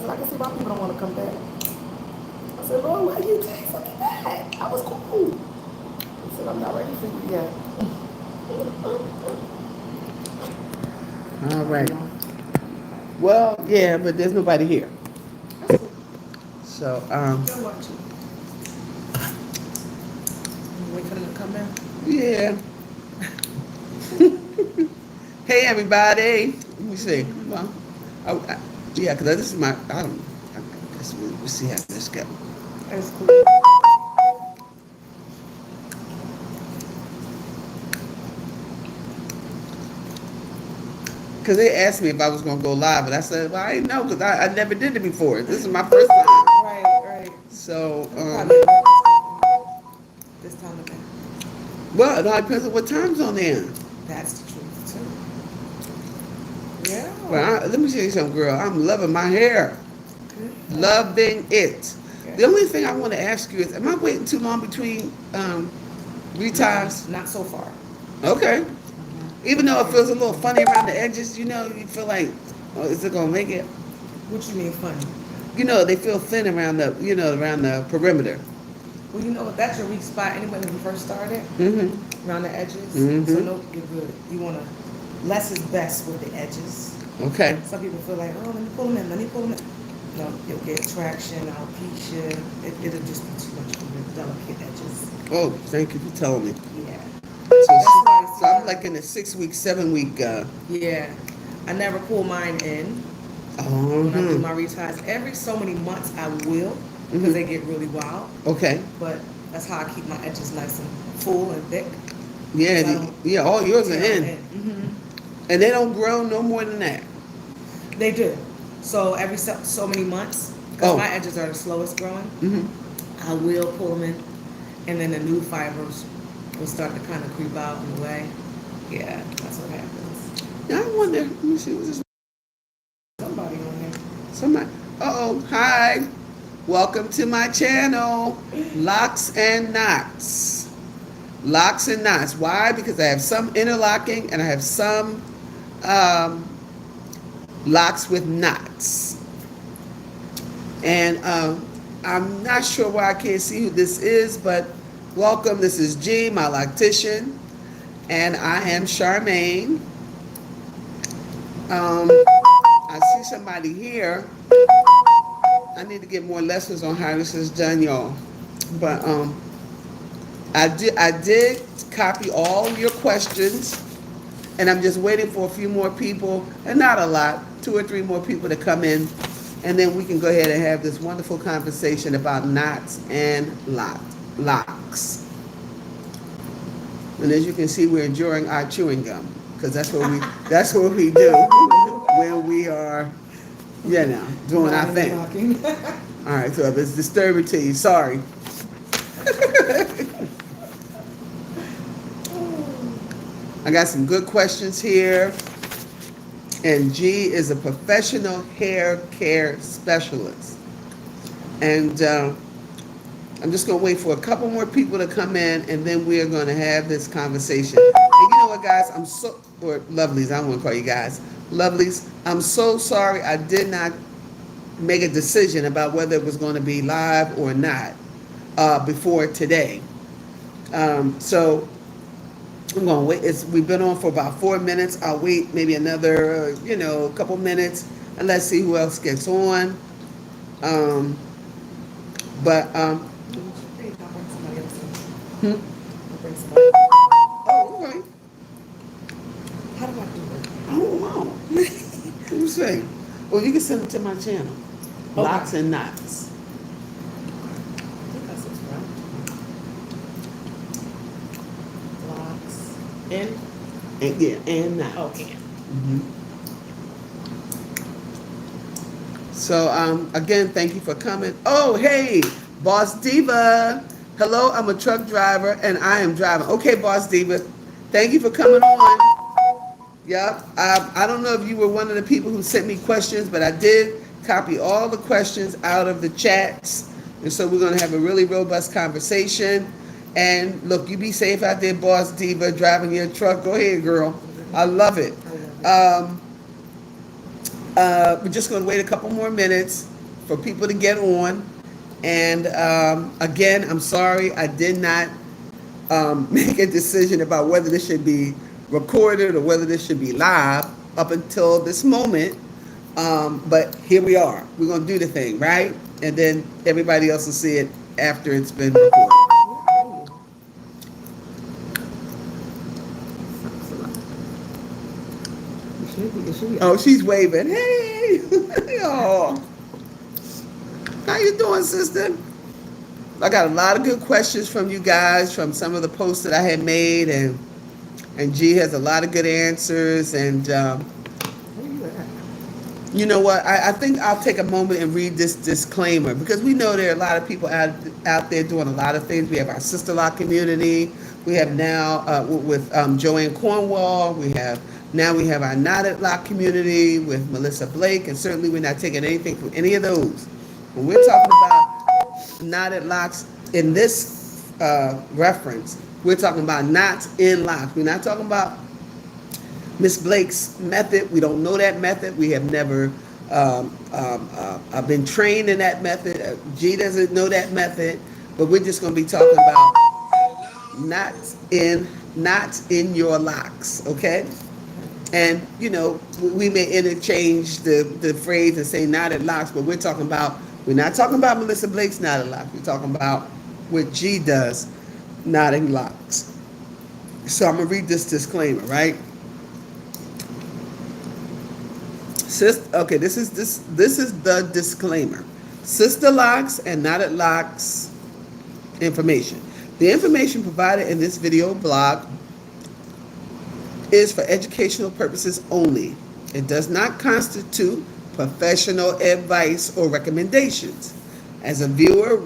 said, I can see why people don't want to come back. I said, Lord, why you take me back? I was cool. He said, I'm not ready for you yet. All right. Well, yeah, but there's nobody here. That's cool. So, They'll watch you. You wait for them to come in? yeah. Hey, everybody. Let me see. Well, yeah, because this is my, I don't, I guess we'll see how this goes. That's cool. Because they asked me if I was going to go live, and I said, well, I didn't know because I never did it before. This is my first time. Right. So, This time of day. well, it all depends on what time zone they're in. That's the truth, too. Yeah. Well, let me tell you something, girl. I'm loving my hair. Good. Loving it. Yeah. The only thing I want to ask you is, am I waiting too long between reties? Not so far. Okay. Even though it feels a little funny around the edges, you feel like, oh, is it going to make it? What you mean funny? They feel thin around around the perimeter. Well, that's your weak spot anyway when you first started, Mm-hmm. around the edges. Mhm. So no, you're good. You want to, less is best with the edges. Okay. Some people feel like, oh, let me pull them in. No, you'll get traction, alopecia. It'll just be too much for the delicate edges. Oh, thank you for telling me. Yeah. So I'm like in a 6 week, 7 week. Yeah. I never pull mine in when I do Uh-huh. my reties. Every so many months I will, because they get really wild. Okay. But that's how I keep my edges nice and full and thick. Yeah, all yours are tear in. them in. And they don't grow no more than that. They do. So every so many months, because Oh. my edges are the slowest growing, Mm-hmm. I will pull them in, and then the new fibers will start to kind of creep out in a way. Yeah, that's what happens. Now I wonder, let me see, what's this? Somebody on here. Somebody. Hi. Welcome to my channel, Locks and Knots. Locks and Knots. Why? Because I have some interlocking and I have some locks with knots. And I'm not sure why I can't see who this is, but welcome. This is G, my Loctician, and I am Charmaine. I see somebody here. I need to get more lessons on how this is done, y'all. But I did copy all your questions, and I'm just waiting for a few more people, and not a lot, 2 or 3 more people to come in, and then we can go ahead and have this wonderful conversation about knots and locks. And as you can see, we're enjoying our chewing gum because that's what we do when we are, doing our thing. All right, so if it's disturbing to you, sorry. I got some good questions here. And G is a professional hair care specialist. And I'm just going to wait for a couple more people to come in, and then we are going to have this conversation. And you know what, guys? Or lovelies, I don't want to call you guys. Lovelies, I'm so sorry I did not make a decision about whether it was going to be live or not before today. So I'm going to wait. We've been on for about 4 minutes. I'll wait maybe another, couple minutes, and let's see who else gets on. Oh, okay. How do I do it? I don't know. Let me see. Well, you can send it to my channel. Okay. Locks and Knots. I think that's what's right. Locks. And Knots. Okay. So, again, thank you for coming. Oh, hey, Boss Diva. Hello, I'm a truck driver, and I am driving. Okay, Boss Diva, thank you for coming on. Yep. I don't know if you were one of the people who sent me questions, but I did copy all the questions out of the chats. And so we're going to have a really robust conversation. And look, you be safe out there, Boss Diva, driving your truck. Go ahead, girl. I love it. We're just going to wait a couple more minutes, for people to get on. And again, I'm sorry I did not make a decision about whether this should be recorded or whether this should be live up until this moment. But here we are. We're going to do the thing, right? And then everybody else will see it after it's been recorded. Oh, she's waving. Hey! Oh. How you doing, sister? I got a lot of good questions from you guys from some of the posts that I had made, and G has a lot of good answers. And you know what? I think I'll take a moment and read this disclaimer, because we know there are a lot of people out there doing a lot of things. We have our Sister Lock community. We have now with Joanne Cornwall. We have our Knotted Lock community with Melissa Blake, and certainly we're not taking anything from any of those. When we're talking about knotted locks in this reference, we're talking about knots in locks. We're not talking about Miss Blake's method. We don't know that method. We have never been trained in that method. G doesn't know that method, but we're just going to be talking about knots in your locks, okay? And, you know, we may interchange the phrase and say knotted locks, but we're not talking about Melissa Blake's knotted locks. We're talking about what G does, knotting locks. So I'm going to read this disclaimer, right? Okay, this is the disclaimer. Sister locks and knotted locks information. The information provided in this video blog is for educational purposes only. It does not constitute professional advice or recommendations. As a viewer,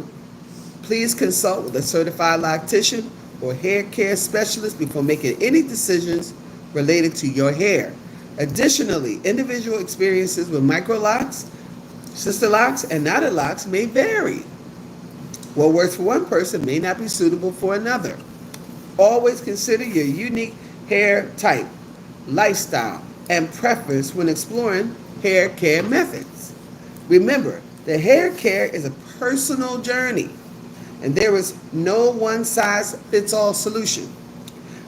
please consult with a certified loctician or hair care specialist before making any decisions related to your hair. Additionally, individual experiences with micro locks, sister locks, and knotted locks may vary. What works for one person may not be suitable for another. Always consider your unique hair type, lifestyle, and preference when exploring hair care methods. Remember, the hair care is a personal journey, and there is no one-size-fits-all solution.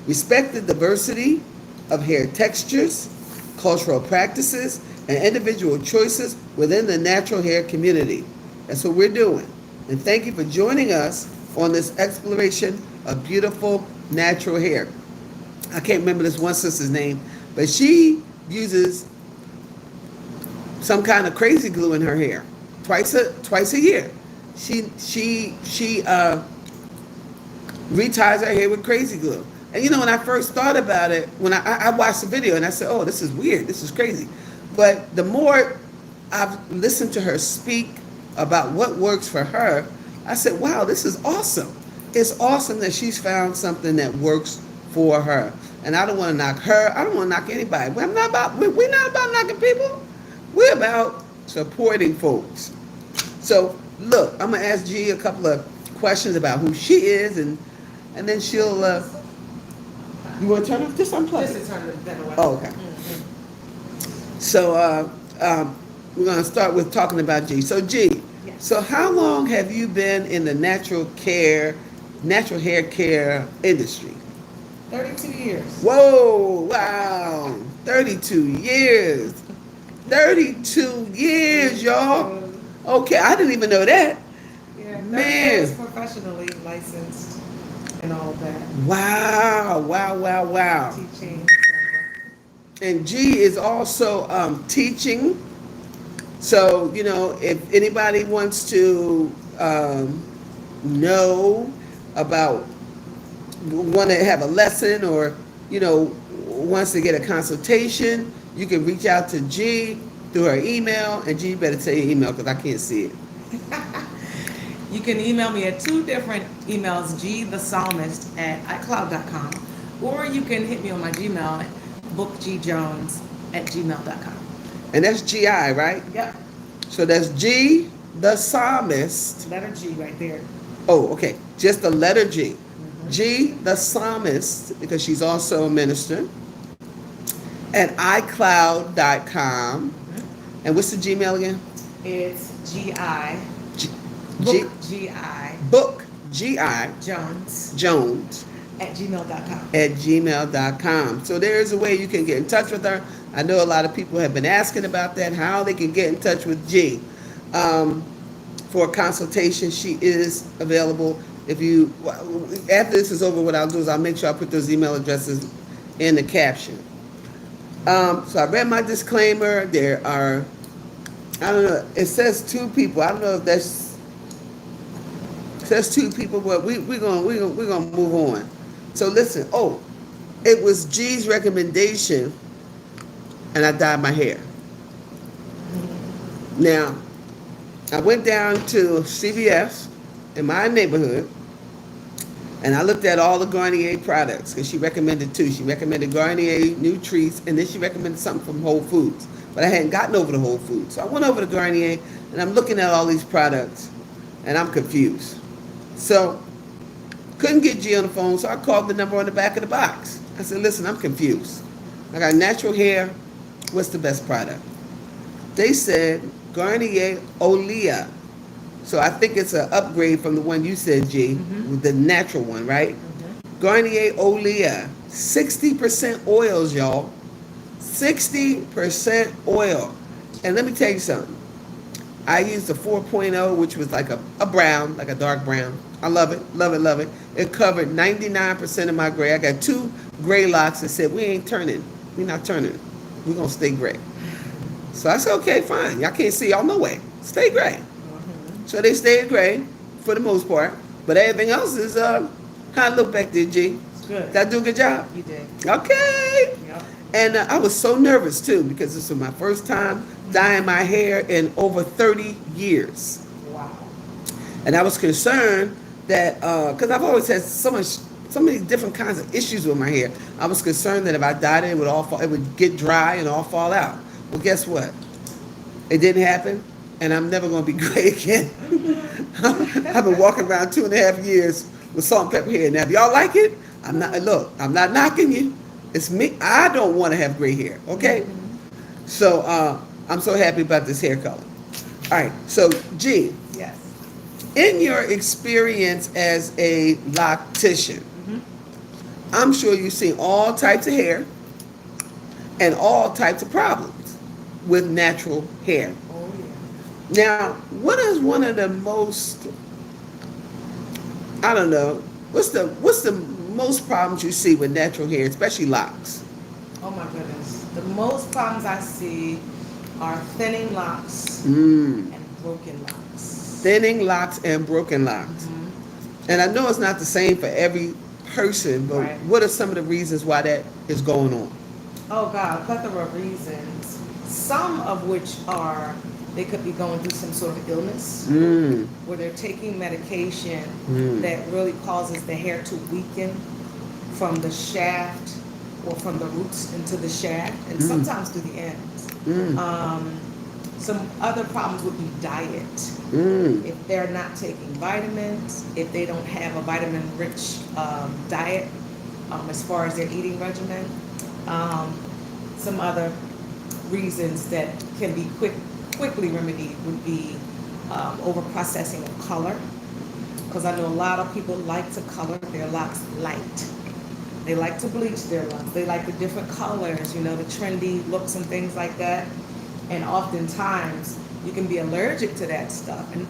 Respect the diversity of hair textures, cultural practices, and individual choices within the natural hair community. That's what we're doing. And thank you for joining us on this exploration of beautiful natural hair. I can't remember this one sister's name, but she uses some kind of crazy glue in her hair twice a year. She reties her hair with crazy glue. And you know, when I first thought about it, when I watched the video and I said, oh, this is weird, this is crazy. But the more I've listened to her speak about what works for her, I said, wow, this is awesome. It's awesome that she's found something that works for her. And I don't want to knock her. I don't want to knock anybody. We're not about knocking people. We're about supporting folks. So look, I'm going to ask G a couple of questions about who she is, and then she'll, you want to turn off this? Unplug it. Just to turn it away. Oh, okay. Mm-hmm. So we're going to start with talking about G. So G, Yes. So how long have you been in the natural hair care industry? 32 years. Whoa, wow, 32 years. 32 years, y'all. Okay, I didn't even know that. Yeah, Man. years professionally licensed and all of that. Wow. Teaching. And G is also teaching. So, you know, if anybody wants to know about, want to have a lesson, or, you know, wants to get a consultation, you can reach out to G through her email. And G, you better tell your email because I can't see it. You can email me at two different emails, gthepsalmist@icloud.com, or you can hit me on my Gmail at bookgijones@gmail.com. And that's GI, right? Yep. So that's G, the psalmist. Letter G right there. Oh, okay. Just the letter G. Mm-hmm. G, the psalmist, because she's also a minister, at iCloud.com. Mm-hmm. And what's the Gmail again? It's GI. G, G, Book GI. book G.I. Jones Jones at gmail.com. at gmail.com. So there's a way you can get in touch with her. I know a lot of people have been asking about that, how they can get in touch with G. For a consultation, she is available. If you, after this is over, what I'll do is I'll make sure I put those email addresses in the caption. So I read my disclaimer. There are, I don't know, it says 2 people. I don't know if that's, it says 2 people, but we're gonna move on. So listen, it was G's recommendation, and I dyed my hair. Now, I went down to CVS in my neighborhood, and I looked at all the Garnier products, because she recommended 2. She recommended Garnier, Nutrice, and then she recommended something from Whole Foods. But I hadn't gotten over to Whole Foods. So I went over to Garnier, and I'm looking at all these products, and I'm confused. So, couldn't get G on the phone, so I called the number on the back of the box. I said, listen, I'm confused. I got natural hair. What's the best product? They said Garnier Olea. So I think it's an upgrade from the one you said, G, with the natural one, right? Garnier Olea, 60% oils, y'all. 60% oil. And let me tell you something. I used a 4.0, which was like a brown, like a dark brown. I love it, love it, love it. It covered 99% of my gray. I got 2 gray locks that said, we ain't turning. We're not turning. We're going to stay gray. So I said, okay, fine. Y'all can't see y'all no way. Stay gray. So they stayed gray for the most part. But everything else is, how I look back there, G. It's good. Did I do a good job? You did. Okay. Yep. And I was so nervous too, because this was my first time dyeing my hair in over 30 years. Wow. And I was concerned that, because I've always had so many different kinds of issues with my hair. I was concerned that if I dyed it, it would get dry and all fall out. Well, guess what? It didn't happen, and I'm never going to be gray again. I've been walking around 2.5 years with salt and pepper hair. Now, if y'all like it, I'm not knocking you. It's me. I don't want to have gray hair, okay? So, I'm so happy about this hair color. All right, so, G. Yes. In your experience as a loctician, I'm sure you've seen all types of hair and all types of problems with natural hair. Oh, yeah. Now, what is one of the most, I don't know, what's the most problems you see with natural hair, especially locks? Oh my goodness. The most problems I see are thinning locks Mm. and broken locks. Thinning locks and broken locks. And I know it's not the same for every person, but Right. what are some of the reasons why that is going on? Oh God, a plethora of reasons. Some of which are they could be going through some sort of illness Mm. where they're taking medication Mm. that really causes the hair to weaken from the shaft or from the roots into the shaft and sometimes through the ends. Some other problems would be diet. Mm. If they're not taking vitamins, if they don't have a vitamin-rich diet as far as their eating regimen. Some other reasons that can be quickly remedied would be over-processing of color, because I know a lot of people like to color their locks light. They like to bleach their locks. They like the different colors, the trendy looks and things like that. And oftentimes, you can be allergic to that stuff and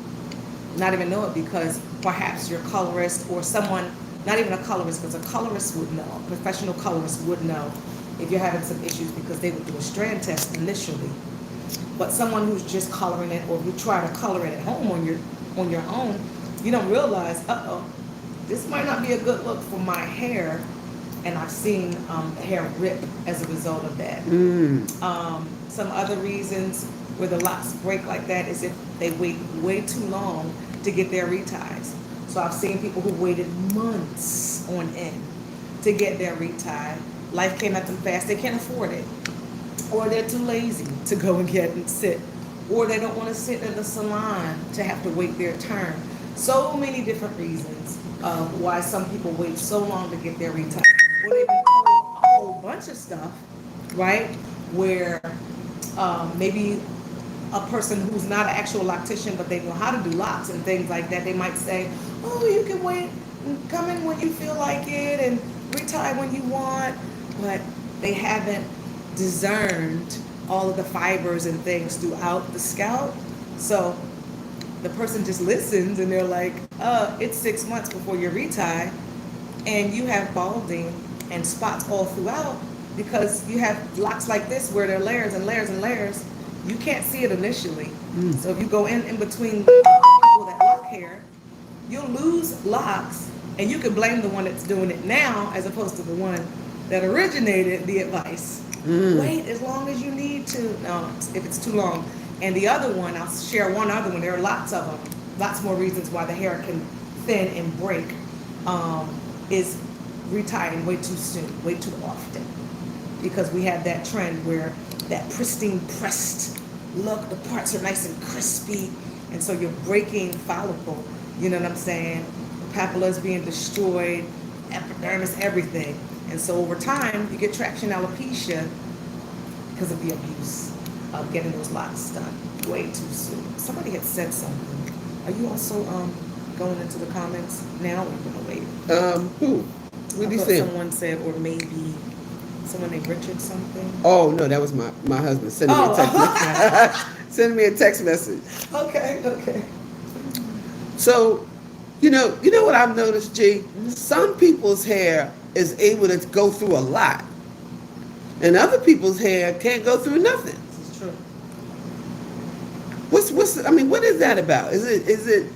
not even know it because perhaps your colorist or someone, not even a colorist, because a colorist would know, a professional colorist would know if you're having some issues because they would do a strand test initially. But someone who's just coloring it or who try to color it at home on your own, you don't realize, this might not be a good look for my hair. And I've seen the hair rip as a result of that. Some other reasons where the locks break like that is if they wait way too long to get their reties. So I've seen people who waited months on end to get their retie. Life came at them fast. They can't afford it. Or they're too lazy to go and get and sit. Or they don't want to sit in the salon to have to wait their turn. So many different reasons of why some people wait so long to get their retie. Or they've been told a whole bunch of stuff, right? Where maybe a person who's not an actual loctician, but they know how to do locks and things like that, they might say, oh, you can wait, and come in when you feel like it, and retie when you want, but they haven't discerned all of the fibers and things throughout the scalp. So the person just listens and they're like, it's 6 months before your retie, and you have balding and spots all throughout because you have locks like this where there are layers and layers and layers. You can't see it initially. So if you go in between people that lock hair, you'll lose locks, and you can blame the one that's doing it now as opposed to the one that originated the advice. Wait as long as you need to. No, if it's too long. And the other one, I'll share one other one. There are lots of them. Lots more reasons why the hair can thin and break. Is retiring way too soon, way too often. Because we have that trend where that pristine pressed look, the parts are nice and crispy, and so you're breaking follicle. You know what I'm saying? The papilla is being destroyed, epidermis, everything. And so over time, you get traction alopecia because of the abuse of getting those locks done way too soon. Somebody had said something. Are you also going into the comments now, or are you gonna wait? Who? What did he say? Someone said, or maybe someone named Richard something. Oh no, that was my husband sending me a text message. Sending me a text message. Okay. So, you know what I've noticed, G? Some people's hair is able to go through a lot, and other people's hair can't go through nothing. This is true. I mean, what is that about? Is it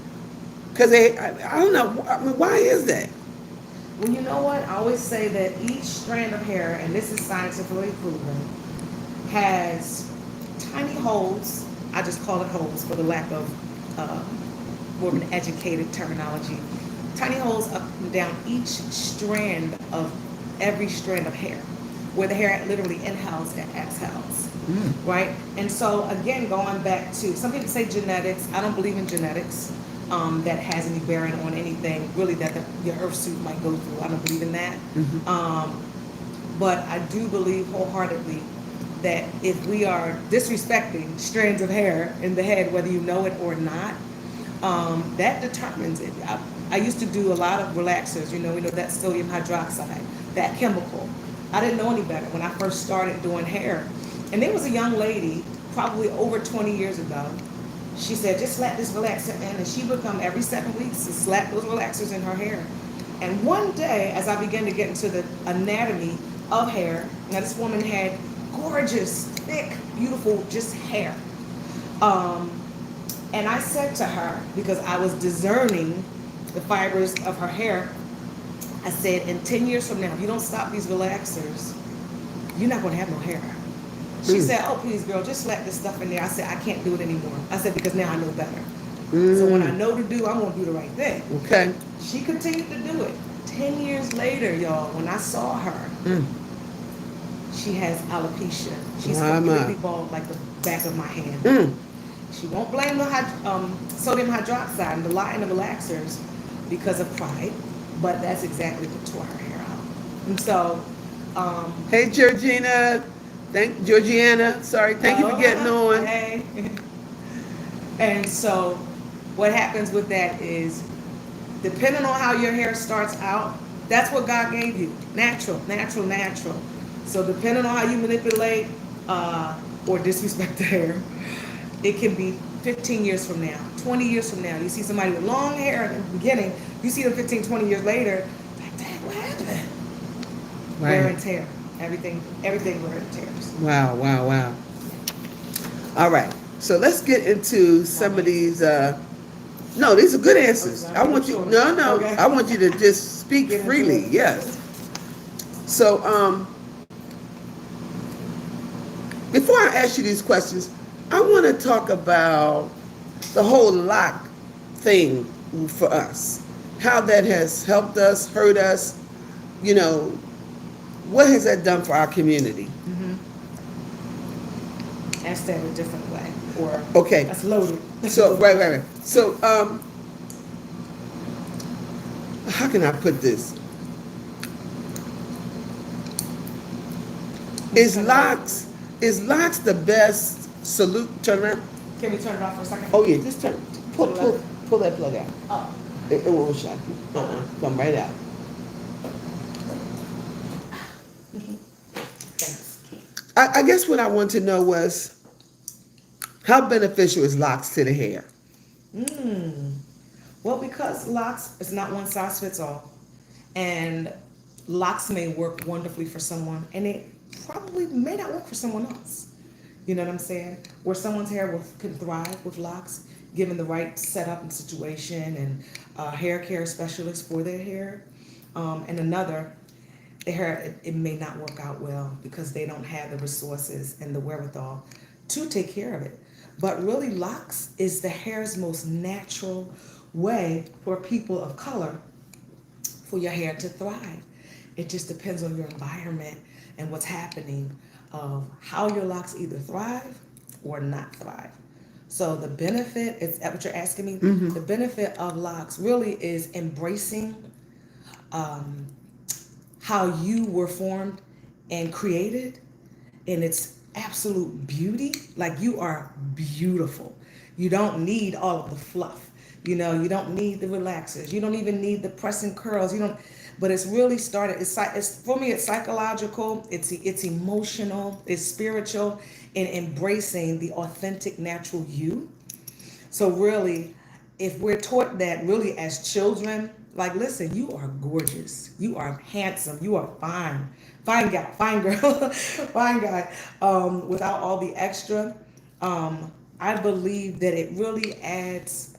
because I don't know. I mean, why is that? Well, you know what? I always say that each strand of hair, and this is scientifically proven, has tiny holes. I just call it holes for the lack of more of an educated terminology. Tiny holes up and down each strand of every strand of hair, where the hair literally inhales and exhales, right? And so again, going back to, some people say genetics. I don't believe in genetics. That has any bearing on anything really that your earth suit might go through. I don't believe in that. But I do believe wholeheartedly that if we are disrespecting strands of hair in the head, whether you know it or not, that determines it. I used to do a lot of relaxers. We know that sodium hydroxide, that chemical. I didn't know any better when I first started doing hair. And there was a young lady, probably over 20 years ago. She said, just slap this relaxer in, and she would come every 7 weeks to slap those relaxers in her hair. And one day, as I began to get into the anatomy of hair, now this woman had gorgeous, thick, beautiful, just hair. And I said to her, because I was discerning the fibers of her hair, I said, in 10 years from now, if you don't stop these relaxers, you're not going to have no hair. She said, oh, please, girl, just slap this stuff in there. I said, I can't do it anymore. I said, because now I know better. So when I know to do, I'm going to do the right thing. Okay. She continued to do it. 10 years later, y'all, when I saw her, she has alopecia. She's completely bald like the back of my hand. She won't blame the sodium hydroxide and the lying of relaxers because of pride, but that's exactly what tore her hair out. And so... hey, Georgiana, thank you for getting on. Hey. And so what happens with that is, depending on how your hair starts out, that's what God gave you. Natural. So depending on how you manipulate or disrespect the hair, it can be 15 years from now, 20 years from now. You see somebody with long hair in the beginning, you see them 15, 20 years later, like, dang, what happened? Right. Wear and tear. Everything wear and tears. Wow. All right. So let's get into some of these. No, these are good answers. I want you. No. Okay. I want you to just speak freely. Yes. So, before I ask you these questions, I want to talk about the whole lock thing for us. How that has helped us, hurt us. What has that done for our community? Ask that a different way, or okay, that's loaded. So right. So how can I put this? Is locks the best solution? Turn around. Can we turn it off for a second? Oh yeah, just pull that plug out. Oh. It won't shock you. Come right out. Thanks. I guess what I want to know was, how beneficial is locks to the hair? Well, because locks is not one size fits all, and locks may work wonderfully for someone, and it probably may not work for someone else. You know what I'm saying? Where someone's hair can thrive with locks, given the right setup and situation, and hair care specialist for their hair, and another, their hair it may not work out well because they don't have the resources and the wherewithal to take care of it. But really, locks is the hair's most natural way for people of color for your hair to thrive. It just depends on your environment and what's happening of how your locks either thrive or not thrive. So the benefit, is that what you're asking me? The benefit of locks really is embracing how you were formed and created in its absolute beauty. Like, you are beautiful. You don't need all of the fluff. You know, you don't need the relaxers. You don't even need the pressing curls. You don't. But it's really started. It's for me. It's psychological. It's emotional. It's spiritual. In embracing the authentic, natural you. So really, if we're taught that really as children, like, listen, you are gorgeous. You are handsome. You are fine. Fine guy, fine girl, fine guy. Without all the extra, I believe that it really adds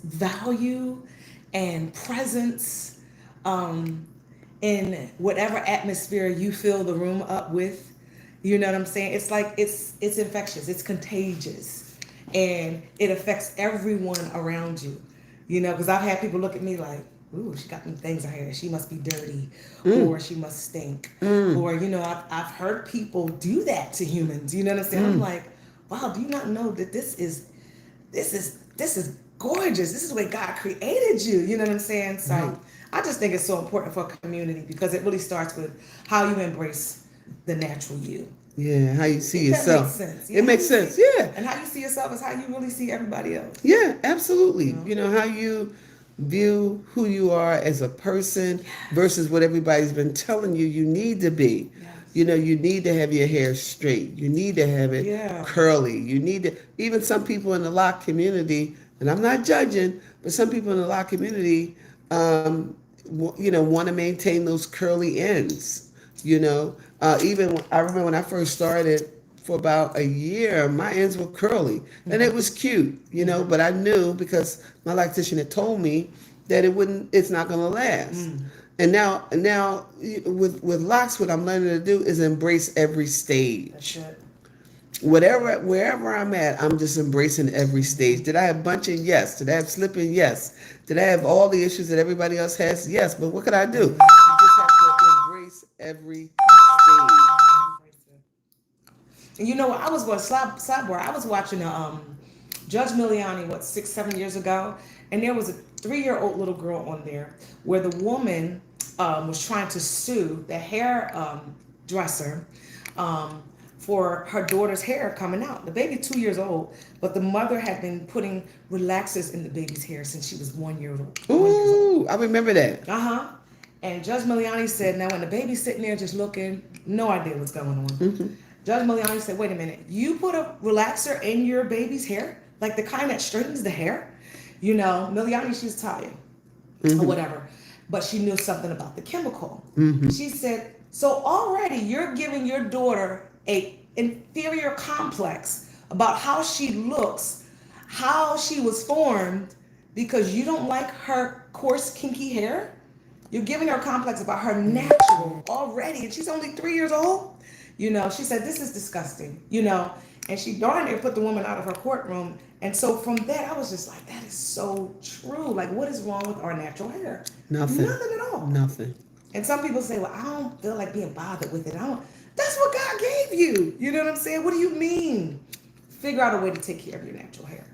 value and presence in whatever atmosphere you fill the room up with. You know what I'm saying? It's like it's infectious, it's contagious, and it affects everyone around you. You know, because I've had people look at me like, ooh, she got them things in her hair. She must be dirty, or she must stink, or, you know, I've heard people do that to humans. You know what I'm saying? I'm like, wow, do you not know that this is gorgeous? This is the way God created you. You know what I'm saying? So I just think it's so important for a community because it really starts with how you embrace the natural you. Yeah, how you see yourself. That makes sense. It makes sense, yeah. And how you see yourself is how you really see everybody else. Yeah, absolutely. You know, how you view who you are as a person versus what everybody's been telling you need to be. Yes. You know, you need to have your hair straight. You need to have it curly. You need to, even some people in the lock community, and I'm not judging, but some people in the lock community, you know, want to maintain those curly ends. You know, even I remember when I first started, for about a year, my ends were curly, and it was cute, you know. But I knew, because my loctician had told me that it's not going to last. And now with locks, what I'm learning to do is embrace every stage. That's it. Wherever I'm at, I'm just embracing every stage. Did I have bunching? Yes. Did I have slipping? Yes. Did I have all the issues that everybody else has? Yes. But what could I do? You just have to embrace every stage. And you know what? I was going sidebar. I was watching Judge Miliani 6-7 years ago, and there was a 3-year-old little girl on there where the woman was trying to sue the hair dresser for her daughter's hair coming out. The baby 2 years old, but the mother had been putting relaxers in the baby's hair since she was 1 year old. Ooh, I remember that. And Judge Miliani said, now when the baby's sitting there just looking, no idea what's going on. Judge Miliani said, wait a minute, you put a relaxer in your baby's hair? Like the kind that straightens the hair? You know, Miliani, she's Italian or whatever, but she knew something about the chemical. She said, so already you're giving your daughter a inferior complex about how she looks, how she was formed, because you don't like her coarse, kinky hair? You're giving her a complex about her natural already, and she's only 3 years old? You know, she said, this is disgusting, you know, and she darn near put the woman out of her courtroom. And so from that, I was just like, that is so true. Like, what is wrong with our natural hair? Nothing. Nothing at all. Nothing. And some people say, well, I don't feel like being bothered with it. That's what God gave you. You know what I'm saying? What do you mean? Figure out a way to take care of your natural hair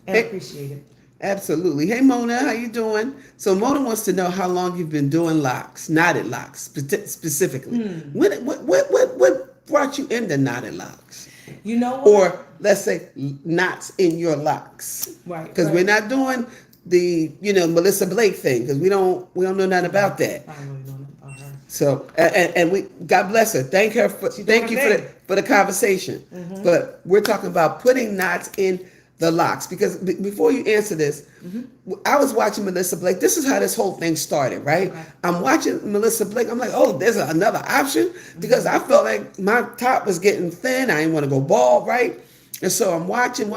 and appreciate it. Absolutely. Hey, Mona, how you doing? So Mona wants to know how long you've been doing locks, knotted locks specifically. What brought you into knotted locks? You know what? Or let's say knots in your locks. Right. Because we're not doing the, Melissa Blake thing, because we don't know nothing about that. I don't really know nothing about her. So and we, God bless her. Thank you for the conversation. Mm-hmm. But we're talking about putting knots in the locks, because before you answer this, I was watching Melissa Blake. This is how this whole thing started, right? Okay. I'm watching Melissa Blake. I'm like, oh, there's another option, because I felt like my top was getting thin. I didn't want to go bald, right? And so I'm watching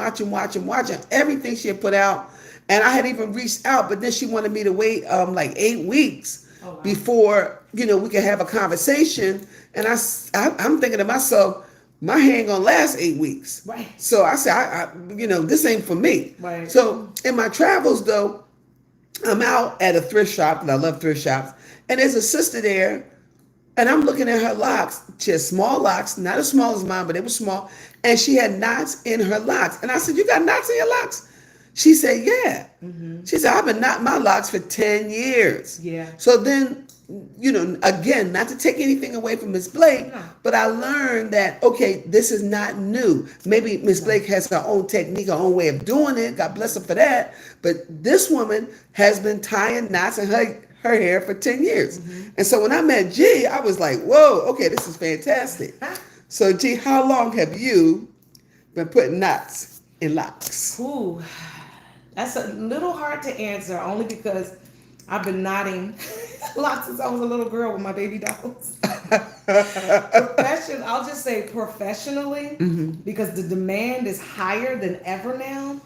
everything she had put out, and I had even reached out, but then she wanted me to wait like 8 weeks before we could have a conversation. And I'm thinking to myself, my hair ain't gonna last 8 weeks. Right. So I said, I this ain't for me. Right. So in my travels though, I'm out at a thrift shop, and I love thrift shops, and there's a sister there, and I'm looking at her locks. She had small locks, not as small as mine, but they were small, and she had knots in her locks. And I said, you got knots in your locks? She said, yeah. Mm-hmm. She said, I've been knotting my locks for 10 years. Yeah. So then, again, not to take anything away from Miss Blake, No. but I learned that, okay, this is not new. Maybe Miss Blake has her own technique, her own way of doing it. God bless her for that. But this woman has been tying knots in her hair for 10 years. Mm-hmm. And so when I met G, I was like, whoa, okay, this is fantastic. So G, how long have you been putting knots in locks? Ooh, that's a little hard to answer, only because I've been knotting locks since I was a little girl with my baby dolls. I'll just say professionally, because the demand is higher than ever now.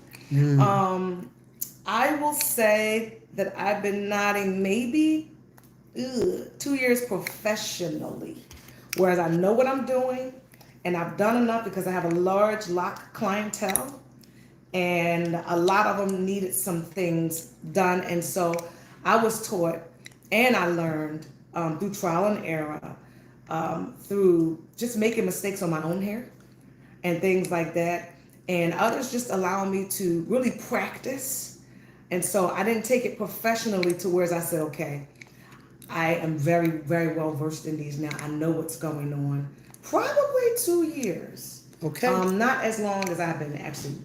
I will say that I've been knotting maybe 2 years professionally, whereas I know what I'm doing, and I've done enough because I have a large lock clientele, and a lot of them needed some things done. And so I was taught and I learned through trial and error, through just making mistakes on my own hair and things like that, and others just allowing me to really practice. And so I didn't take it professionally to where I said, okay, I am very, very well versed in these now. I know what's going on. Probably 2 years. Okay. Not as long as I've been actually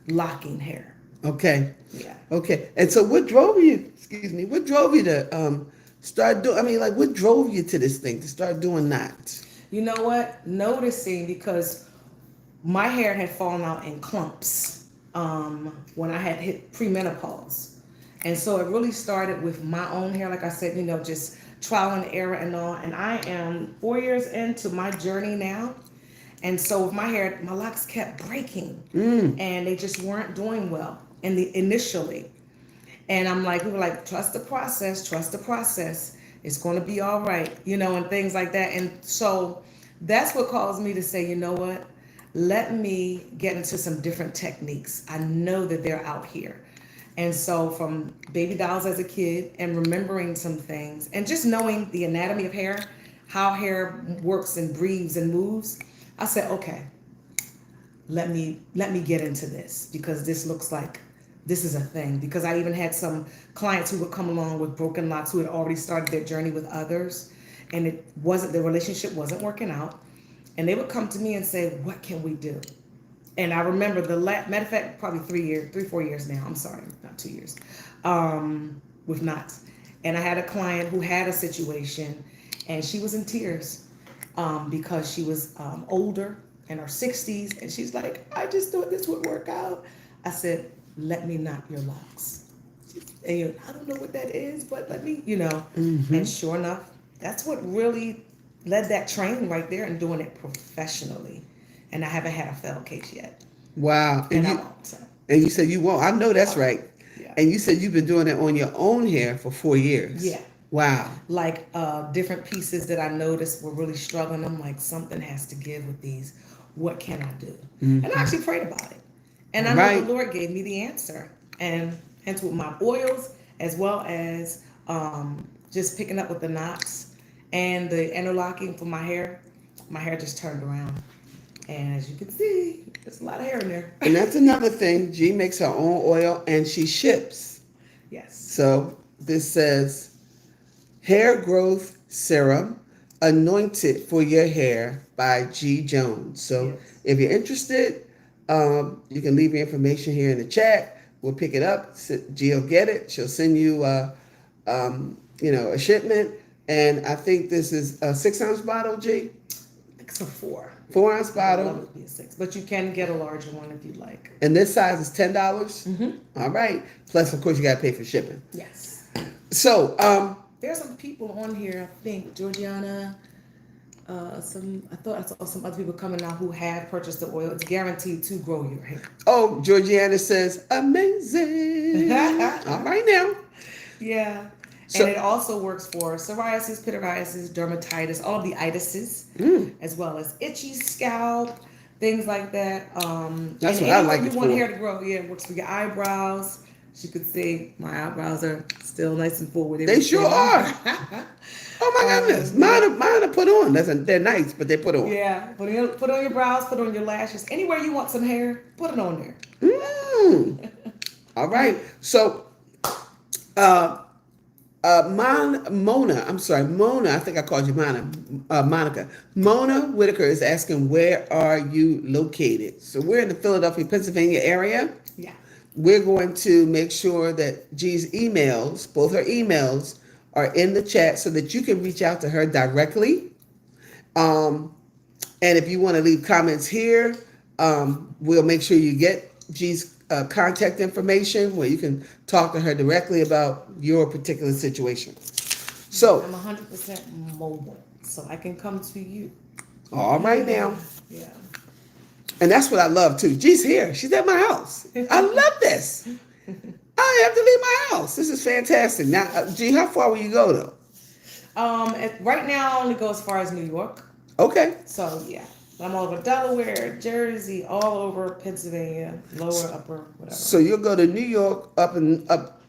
locking hair. Okay. Yeah. Okay. And so what drove you to start doing, what drove you to this thing, to start doing knots? You know what? Noticing, because my hair had fallen out in clumps when I had hit premenopause. And so it really started with my own hair, like I said, just trial and error and all. And I am 4 years into my journey now. And so with my hair, my locks kept breaking, and they just weren't doing well initially. And we were like, trust the process. It's going to be all right, and things like that. And so that's what caused me to say, you know what? Let me get into some different techniques. I know that they're out here. And so from baby dolls as a kid and remembering some things and just knowing the anatomy of hair, how hair works and breathes and moves, I said, okay, let me get into this, because this looks like this is a thing. Because I even had some clients who would come along with broken locks who had already started their journey with others, and the relationship wasn't working out. And they would come to me and say, what can we do? And I remember matter of fact, probably 4 years now. I'm sorry, not 2 years, with knots. And I had a client who had a situation, and she was in tears because she was older, in her 60s, and she's like, I just thought this would work out. I said, let me knot your locks. And I don't know what that is, but let me, And sure enough, that's what really led that train right there, and doing it professionally. And I haven't had a failed case yet. Wow. And I won't. So. And you said you won't. I know that's right. Yeah. And you said you've been doing it on your own hair for 4 years. Yeah. Wow. Like different pieces that I noticed were really struggling. I'm like, something has to give with these. What can I do? And I actually prayed about it. And I know the Lord gave me the answer. And hence with my oils, as well as just picking up with the knots and the interlocking for my hair just turned around. And as you can see, there's a lot of hair in there. And that's another thing. G makes her own oil, and she ships. Yes. So this says, hair growth serum anointed for your hair by G. Jones. So Yes. if you're interested, you can leave your information here in the chat. We'll pick it up. G will get it. She'll send you, a shipment. And I think this is a 6-ounce bottle, G. It's a 4. 4-ounce I would bottle. love it to be a 6, but you can get a larger one if you'd like. And this size is $10. Mm-hmm. All right. Plus, of course, you got to pay for shipping. Yes. So, there's some people on here, I think, Georgiana, I thought I saw some other people coming out who have purchased the oil. It's guaranteed to grow your hair. oh, Georgiana says, amazing. All right now. Yeah. So- And it also works for psoriasis, pityriasis, dermatitis, all of the itises, as well as itchy scalp, things like that. That's and what I like you it want for. hair to grow. Yeah, it works for your eyebrows. As you could see, my eyebrows are still nice and full with it. They sure are. Oh my goodness. Mine are put on. They're nice, but they put on. Yeah, put on your brows, put on your lashes. Anywhere you want some hair, put it on there. All right. So, Mona, I think I called you Monica. Mona Whitaker is asking, where are you located? So we're in the Philadelphia, Pennsylvania area. Yeah. We're going to make sure that G's emails, both her emails, are in the chat so that you can reach out to her directly. And if you want to leave comments here, we'll make sure you get G's contact information where you can talk to her directly about your particular situation. So I'm 100% mobile, so I can come to you. all right now. Yeah. And that's what I love too. G's here. She's at my house. I love this. I have to leave my house. This is fantastic. Now, G, how far will you go though? Right now, I only go as far as New York. Okay. So yeah, I'm all over Delaware, Jersey, all over Pennsylvania, lower, upper, whatever. So you'll go to New York up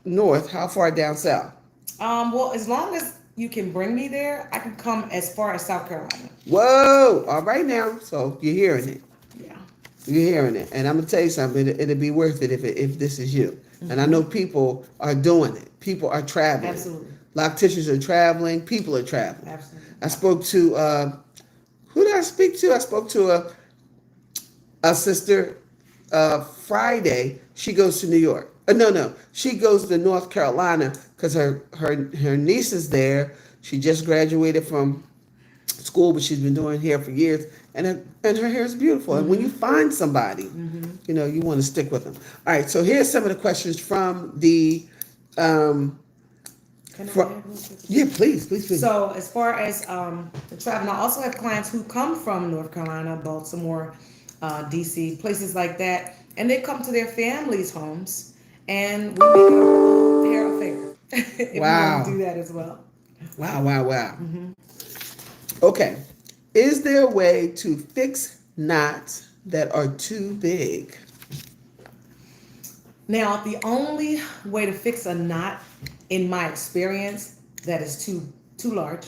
north. How far down south? Well, as long as you can bring me there, I can come as far as South Carolina. Whoa! All right now. So you're hearing it. Yeah. You're hearing it, and I'm gonna tell you something. It'll be worth it if this is you. And I know people are doing it. People are traveling. Absolutely. Locticians are traveling. People are traveling. Absolutely. I spoke to who did I speak to? I spoke to a sister Friday. She goes to New York. No. She goes to North Carolina because her niece is there. She just graduated from school, but she's been doing hair for years, and her hair is beautiful. And when you find somebody, you want to stick with them. All right. So here's some of the questions from the. Can I add real quick? Yeah, please. So as far as the travel, I also have clients who come from North Carolina, Baltimore, DC, places like that, and they come to their families' homes, and we make it a whole hair affair. If Wow. you want to do that as well. Wow. Okay. Is there a way to fix knots that are too big? Now, the only way to fix a knot, in my experience, that is too large,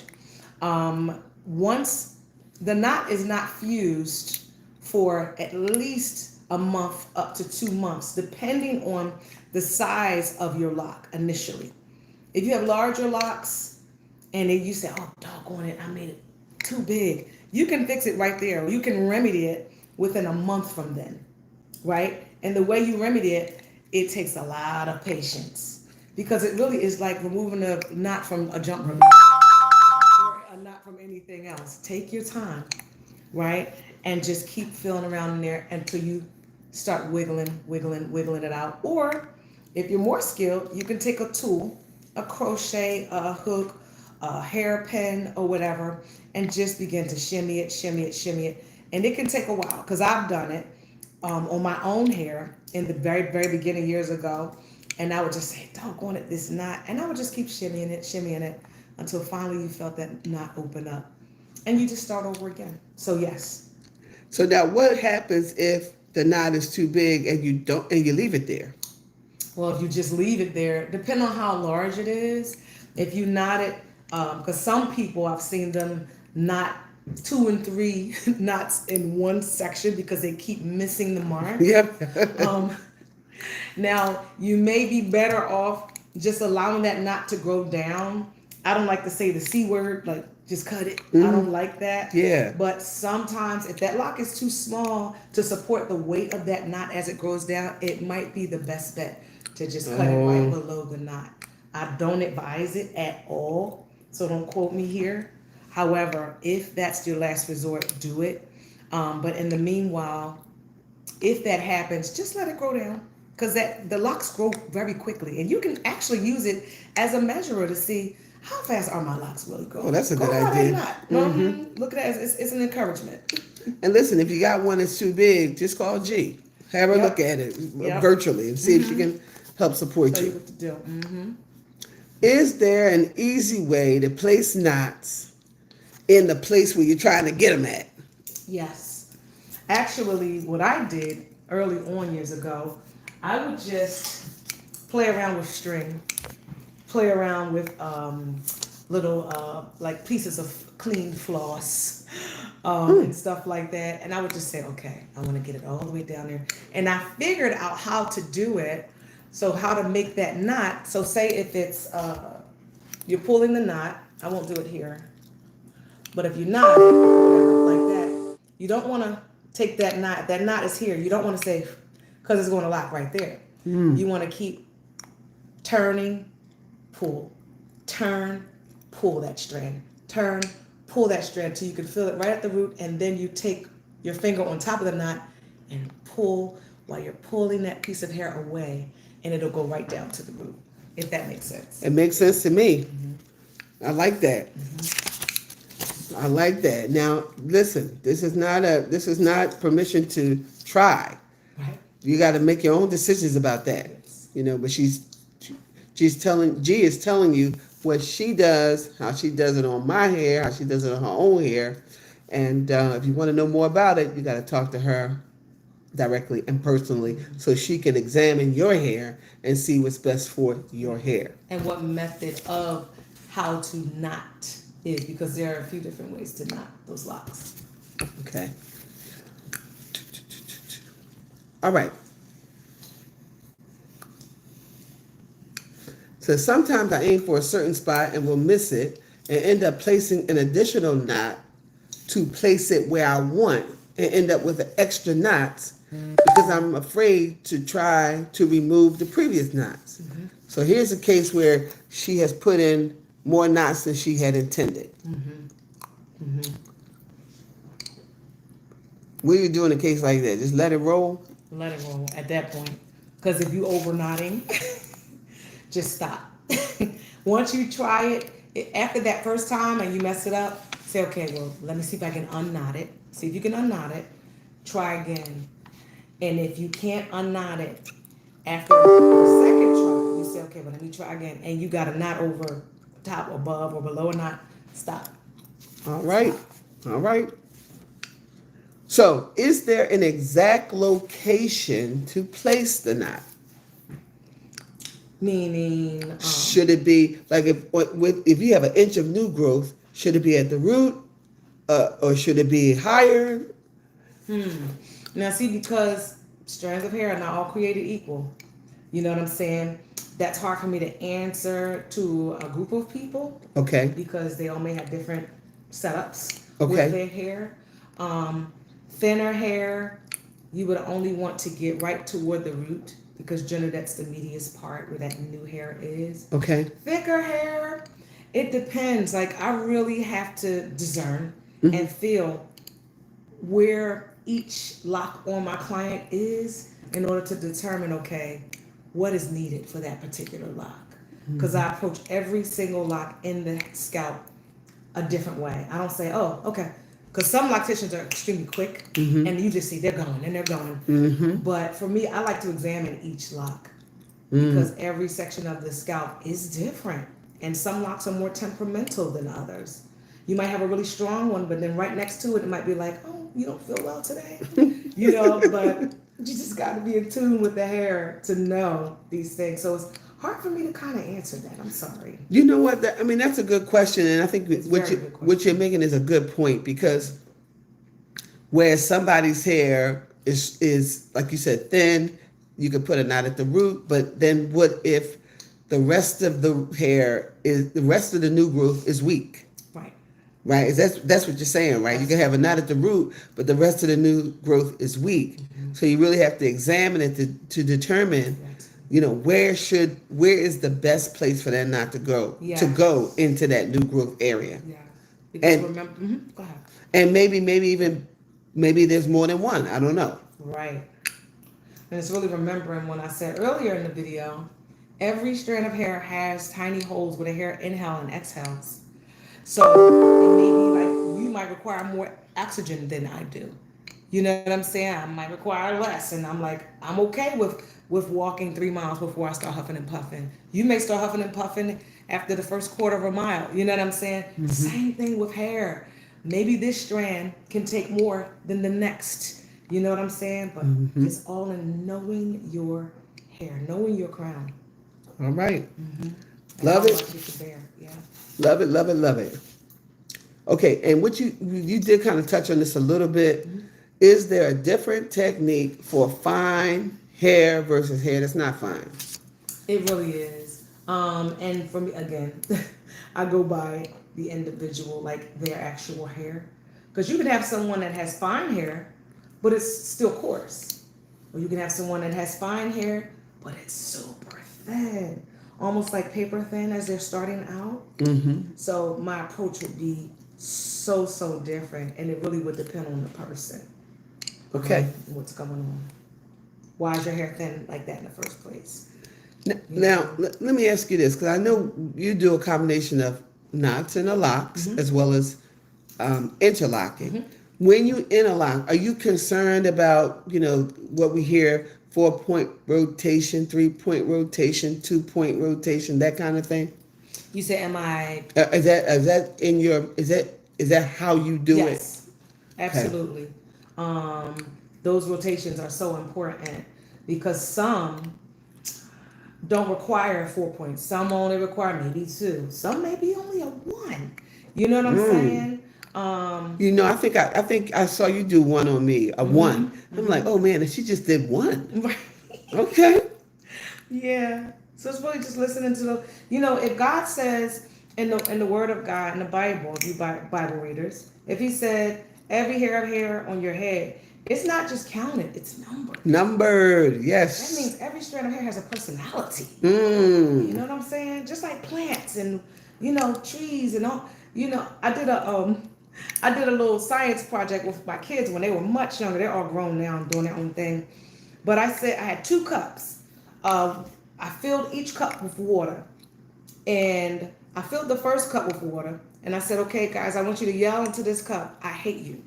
once the knot is not fused for at least a month up to 2 months, depending on the size of your lock initially. If you have larger locks and then you say, oh, doggone it, I made it too big, you can fix it right there. You can remedy it within a month from then, right? And the way you remedy it, it takes a lot of patience, because it really is like removing a knot from a jump rope or a knot from anything else. Take your time, right? And just keep feeling around in there until you start wiggling it out. Or if you're more skilled, you can take a tool, a crochet, a hook, a hairpin, or whatever, and just begin to shimmy it. And it can take a while, because I've done it on my own hair in the very, very beginning years ago. And I would just say, doggone it, this knot. And I would just keep shimmying it until finally you felt that knot open up. And you just start over again. So yes. So now what happens if the knot is too big and you leave it there? Well, if you just leave it there, depending on how large it is, if you knot it, because some people, I've seen them knot 2 and 3 knots in one section because they keep missing the mark. Yep. Now, you may be better off just allowing that knot to grow down I don't like to say the C word, like just cut it. I don't like that. Yeah. But sometimes if that lock is too small to support the weight of that knot as it grows down, it might be the best bet to just cut it right below the knot. I don't advise it at all, so don't quote me here. However, if that's your last resort, do it. But in the meanwhile, if that happens, just let it grow down, because the locks grow very quickly, and you can actually use it as a measurer to see how fast are my locks really growing. Oh, that's a good idea. Look at that. It's an encouragement. And listen, if you got one that's too big, just call G. Have her look at it virtually and see if she can help support Tell you. you what to do. Is there an easy way to place knots in the place where you're trying to get them at? Yes. Actually, what I did early on years ago, I would just play around with string, play around with little like pieces of clean floss and stuff like that. And I would just say, okay, I want to get it all the way down there. And I figured out how to do it. So how to make that knot. So say if it's, you're pulling the knot, I won't do it here. But if you knot it, like that, you don't want to take that knot is here. You don't want to say, because it's going to lock right there. You want to keep turning, pull, turn, pull that strand, turn, pull that strand till you can feel it right at the root, and then you take your finger on top of the knot and pull while you're pulling that piece of hair away, and it'll go right down to the root, if that makes sense. It makes sense to me. I like that. I like that. Now, listen, this is not permission to try. Right. You got to make your own decisions about that. You know, but G is telling you what she does, how she does it on my hair, how she does it on her own hair. And if you want to know more about it, you got to talk to her directly and personally so she can examine your hair and see what's best for your hair. And what method of how to knot is, because there are a few different ways to knot those locks. Okay. All right. So sometimes I aim for a certain spot and will miss it and end up placing an additional knot to place it where I want and end up with extra knots because I'm afraid to try to remove the previous knots. So here's a case where she has put in more knots than she had intended. What do you do in a case like that? Just let it roll? Let it roll at that point. Because if you over knotting, just stop. Once you try it, after that first time and you mess it up, say, okay, well, let me see if I can unknot it. See if you can unknot it. Try again. And if you can't unknot it, after the second try, you say, okay, well, let me try again. And you got a knot over top, above, or below a knot, stop. All right. All right. So, is there an exact location to place the knot? Meaning, should it be like if you have an inch of new growth, should it be at the root, or should it be higher? Now, see, because strands of hair are not all created equal. You know what I'm saying? That's hard for me to answer to a group of people. Okay. Because they all may have different setups Okay. with their hair. Thinner hair, you would only want to get right toward the root, because generally that's the meatiest part where that new hair is. Okay. Thicker hair, it depends. Like, I really have to discern and feel where each lock on my client is in order to determine, okay, what is needed for that particular lock. Because I approach every single lock in the scalp a different way. I don't say, oh, okay. Because some locticians are extremely quick, and you just see they're going and they're going. But for me, I like to examine each lock because every section of the scalp is different. And some locks are more temperamental than others. You might have a really strong one, but then right next to it, it might be like, oh, you don't feel well today. You know, but you just got to be in tune with the hair to know these things. So it's hard for me to kind of answer that. I'm sorry. You know what? That's a good question, and I think It's what you're making is a good point, because where somebody's hair is like you said, thin, you could put a knot at the root, but then what if the rest of the new growth is weak. Right. Right? That's what you're saying, right? You can have a knot at the root, but the rest of the new growth is weak. So you really have to examine it to determine, where is the best place for that knot to go into that new growth area. Yeah. Because And remember, go ahead. and maybe there's more than one. I don't know. Right. And it's really remembering when I said earlier in the video, every strand of hair has tiny holes where the hair inhales and exhales. So it may be like you might require more oxygen than I do. You know what I'm saying? I might require less. And I'm like, I'm okay with walking 3 miles before I start huffing and puffing. You may start huffing and puffing after the first quarter of a mile. You know what I'm saying? Mm-hmm. Same thing with hair. Maybe this strand can take more than the next. You know what I'm saying? But it's all in knowing your hair, knowing your crown. All right. Love it. Yeah. Love it, love it, love it. Okay, and what you did kind of touch on this a little bit. Is there a different technique for fine hair versus hair that's not fine? It really is. And for me, again, I go by the individual, like their actual hair. Because you can have someone that has fine hair, but it's still coarse. Or you can have someone that has fine hair, but it's super thin. Almost like paper thin as they're starting out. So my approach would be so different. And it really would depend on the person. Okay. What's going on? Why is your hair thin like that in the first place? Now, let me ask you this, because I know you do a combination of knots and locks as well as interlocking. When you interlock, are you concerned about, what we hear, 4-point rotation, 3-point rotation, 2-point rotation, that kind of thing? You say, am I? Is that in your? Is that how you do it? Yes, absolutely. Those rotations are so important because some don't require 4 points. Some only require maybe 2. Some maybe only a 1. You know what I'm saying? I think I saw you do one on me, a 1. I'm like, oh man, and she just did 1. Right. Okay. Yeah. So it's really just listening to the, if God says in the Word of God in the Bible, if you Bible readers, if He said every hair of hair on your head, it's not just counted; it's numbered. Numbered, yes. That means every strand of hair has a personality. You know what I'm saying? Just like plants and trees and all. I did a little science project with my kids when they were much younger. They're all grown now and doing their own thing. But I said I had 2 cups. I filled each cup with water. And I filled the first cup with water. And I said, okay, guys, I want you to yell into this cup, I hate you.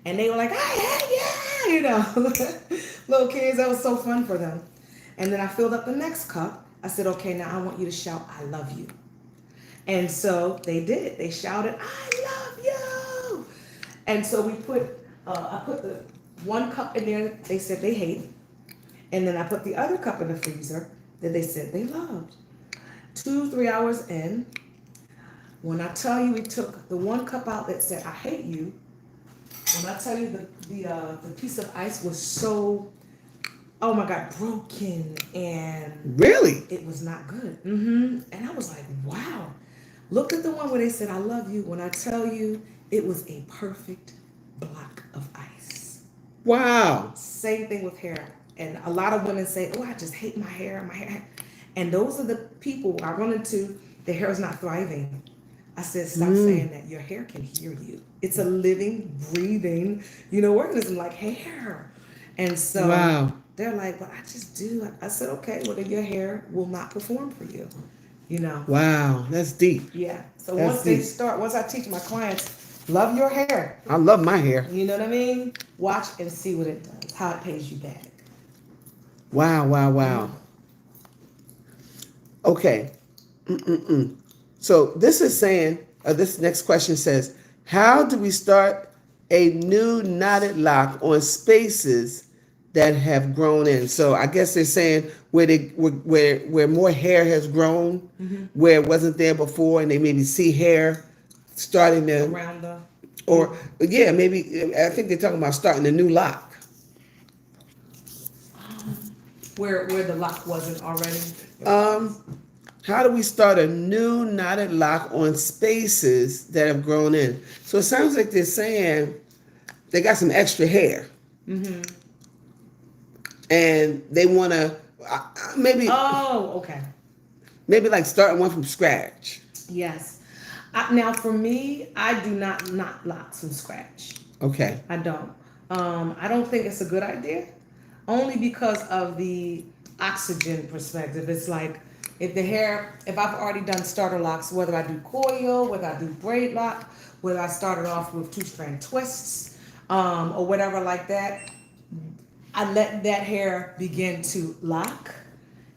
And they were like, I hate you. Little kids, that was so fun for them. And then I filled up the next cup. I said, okay, now I want you to shout, I love you. And so they did. They shouted, I love you. And so I put the 1 cup in there they said they hate. And then I put the other cup in the freezer that they said they loved. 2-3 hours in, when I tell you we took the 1 cup out that said I hate you, when I tell you the piece of ice was so, oh my God, broken, and really, it was not good. And I was like, wow. Look at the one where they said I love you. When I tell you, it was a perfect block of ice. Wow. Same thing with hair. And a lot of women say, oh, I just hate my hair. And those are the people I run into, their hair is not thriving. I said, stop saying that. Your hair can hear you. It's a living, breathing, organism like hair. And so they're like, well, I just do. I said, okay, well, then your hair will not perform for you. Wow, that's deep. Yeah. So once I teach my clients, love your hair. I love my hair. You know what I mean? Watch and see what it does, how it pays you back. Wow. Okay. So this is saying, this next question says, how do we start a new knotted lock on spaces that have grown in? So I guess they're saying where more hair has grown, where it wasn't there before, and they maybe see hair starting to around the, or maybe I think they're talking about starting a new lock. Where the lock wasn't already. How do we start a new knotted lock on spaces that have grown in? So it sounds like they're saying they got some extra hair. Mm-hmm. And they want to maybe Oh, okay. maybe like starting one from scratch. Yes. Now, for me, I do not knot locks from scratch. Okay. I don't. I don't think it's a good idea, only because of the oxygen perspective. It's like if I've already done starter locks, whether I do coil, whether I do braid lock, whether I started off with 2-strand twists, or whatever like that, I let that hair begin to lock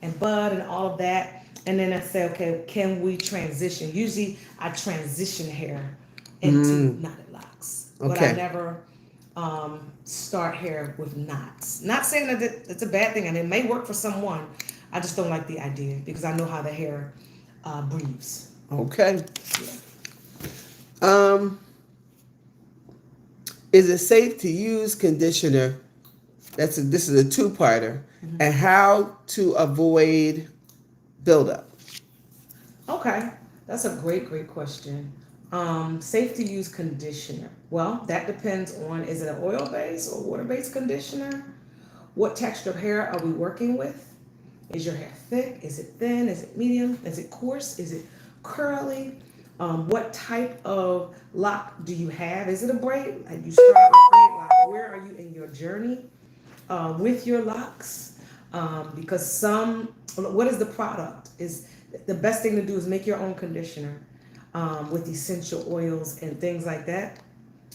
and bud and all of that. And then I say, okay, can we transition? Usually I transition hair into knotted locks, but I Okay. never start hair with knots. Not saying that it's a bad thing, and it may work for someone. I just don't like the idea because I know how the hair breathes. Okay. Yeah. Is it safe to use conditioner? This is a two-parter. And how to avoid buildup. Okay, that's a great question. Safe to use conditioner. Well, that depends on, is it an oil-based or water-based conditioner? What texture of hair are we working with? Is your hair thick? Is it thin? Is it medium? Is it coarse? Is it curly? What type of lock do you have? Is it a braid? Like you start with braid lock. Where are you in your journey with your locks? Because what is the product? Is the best thing to do is make your own conditioner with essential oils and things like that.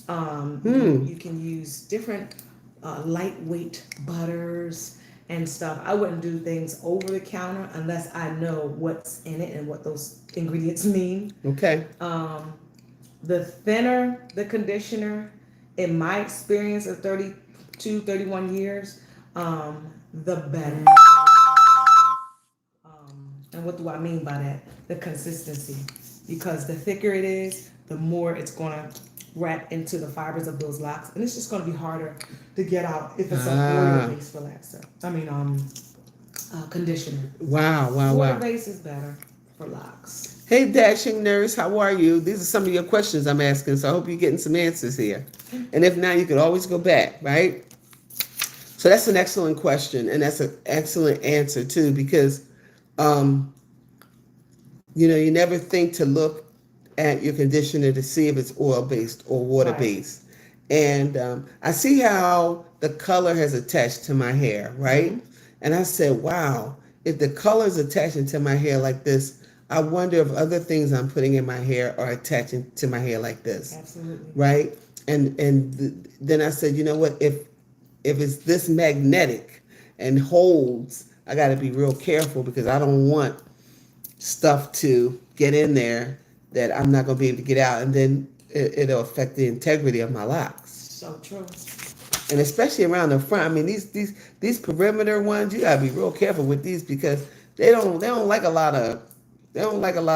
You can use different lightweight butters and stuff. I wouldn't do things over the counter unless I know what's in it and what those ingredients mean. Okay. The thinner the conditioner, in my experience of 32, 31 years, the better. And what do I mean by that? The consistency. Because the thicker it is, the more it's going to wrap into the fibers of those locks. And it's just going to be harder to get out if it's an oil-based relaxer. Conditioner. Wow. Water-based is better for locks. Hey, Dashing Nurse, how are you? These are some of your questions I'm asking, so I hope you're getting some answers here. And if not, you can always go back, right? So that's an excellent question, and that's an excellent answer, too, because, you never think to look at your conditioner to see if it's oil-based or water-based. Right. And I see how the color has attached to my hair, right? Mm-hmm. And I said, wow, if the color is attaching to my hair like this, I wonder if other things I'm putting in my hair are attaching to my hair like this. Absolutely. Right? And then I said, you know what? If it's this magnetic and holds, I got to be real careful because I don't want stuff to get in there that I'm not going to be able to get out, and then it'll affect the integrity of my locks. So true. And especially around the front. I mean, these perimeter ones, you got to be real careful with these because they don't like a lot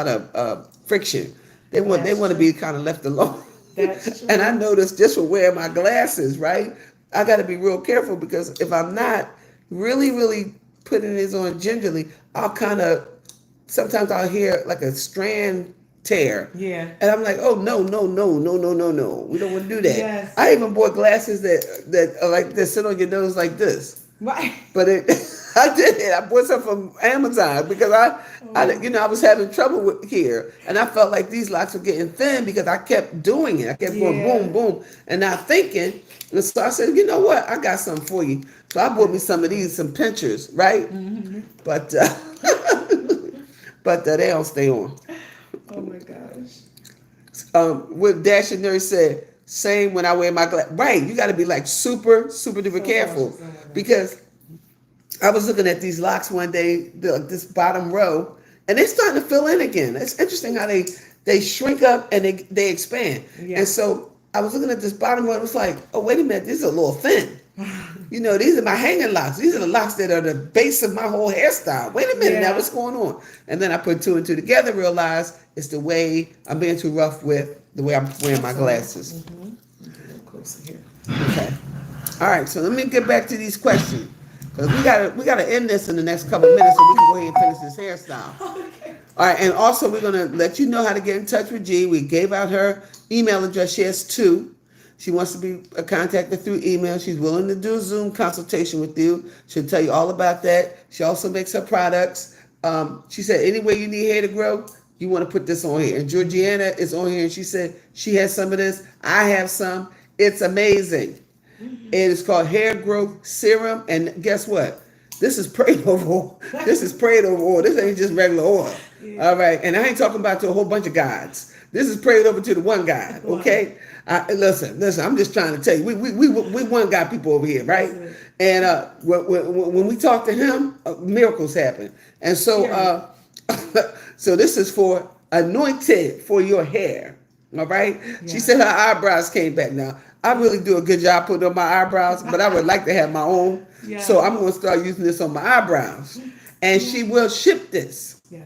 of friction. They want to be kind of left alone. That's true. And I noticed just for wearing my glasses, right? I got to be real careful because if I'm not really putting this on gingerly, sometimes I'll hear like a strand tear. Yeah. And I'm like, oh no. We don't want to do that. Yes. I even bought glasses that are like that sit on your nose like this. Right. But I did it. I bought some from Amazon because I was having trouble here, and I felt like these locks were getting thin because I kept doing it. I kept going boom, boom, and not thinking. And so I said, you know what? I got something for you. So I bought me some of these, some pinchers, right? Mm-hmm. But they don't stay on. Oh my gosh. What Dash and Nurse said, same when I wear my glasses. Right, you got to be like super duper careful because I was looking at these locks one day, this bottom row, and they're starting to fill in again. It's interesting how they shrink up and they expand. Yeah. And so I was looking at this bottom row, and it was like, oh, wait a minute, this is a little thin. These are my hanging locks. These are the locks that are the base of my whole hairstyle. Wait a minute, now what's going on? And then I put two and two together, realized it's the way I'm being too rough with the way I'm wearing my glasses. Mm-hmm. A little closer here. Okay. All right, so let me get back to these questions. Because we gotta end this in the next couple of minutes so we can go ahead and finish this hairstyle. Okay. All right, and also we're gonna let you know how to get in touch with G. We gave out her email address. She has two. She wants to be contacted through email. She's willing to do a Zoom consultation with you. She'll tell you all about that. She also makes her products. She said, any way you need hair to grow, you want to put this on here. And Georgiana is on here, and she said she has some of this. I have some. It's amazing. It is called Hair Growth Serum, and guess what? This is prayed over oil. This is prayed over oil. This ain't just regular oil. Yeah. All right, and I ain't talking about to a whole bunch of gods. This is prayed over to the one God. Okay, listen. I'm just trying to tell you, we one God people over here, right? And when we talk to Him, miracles happen. And so, so this is for anointed for your hair. All right. Yeah. She said her eyebrows came back. Now I really do a good job putting on my eyebrows, but I would like to have my own. Yeah. So I'm going to start using this on my eyebrows, and she will ship this. Yeah.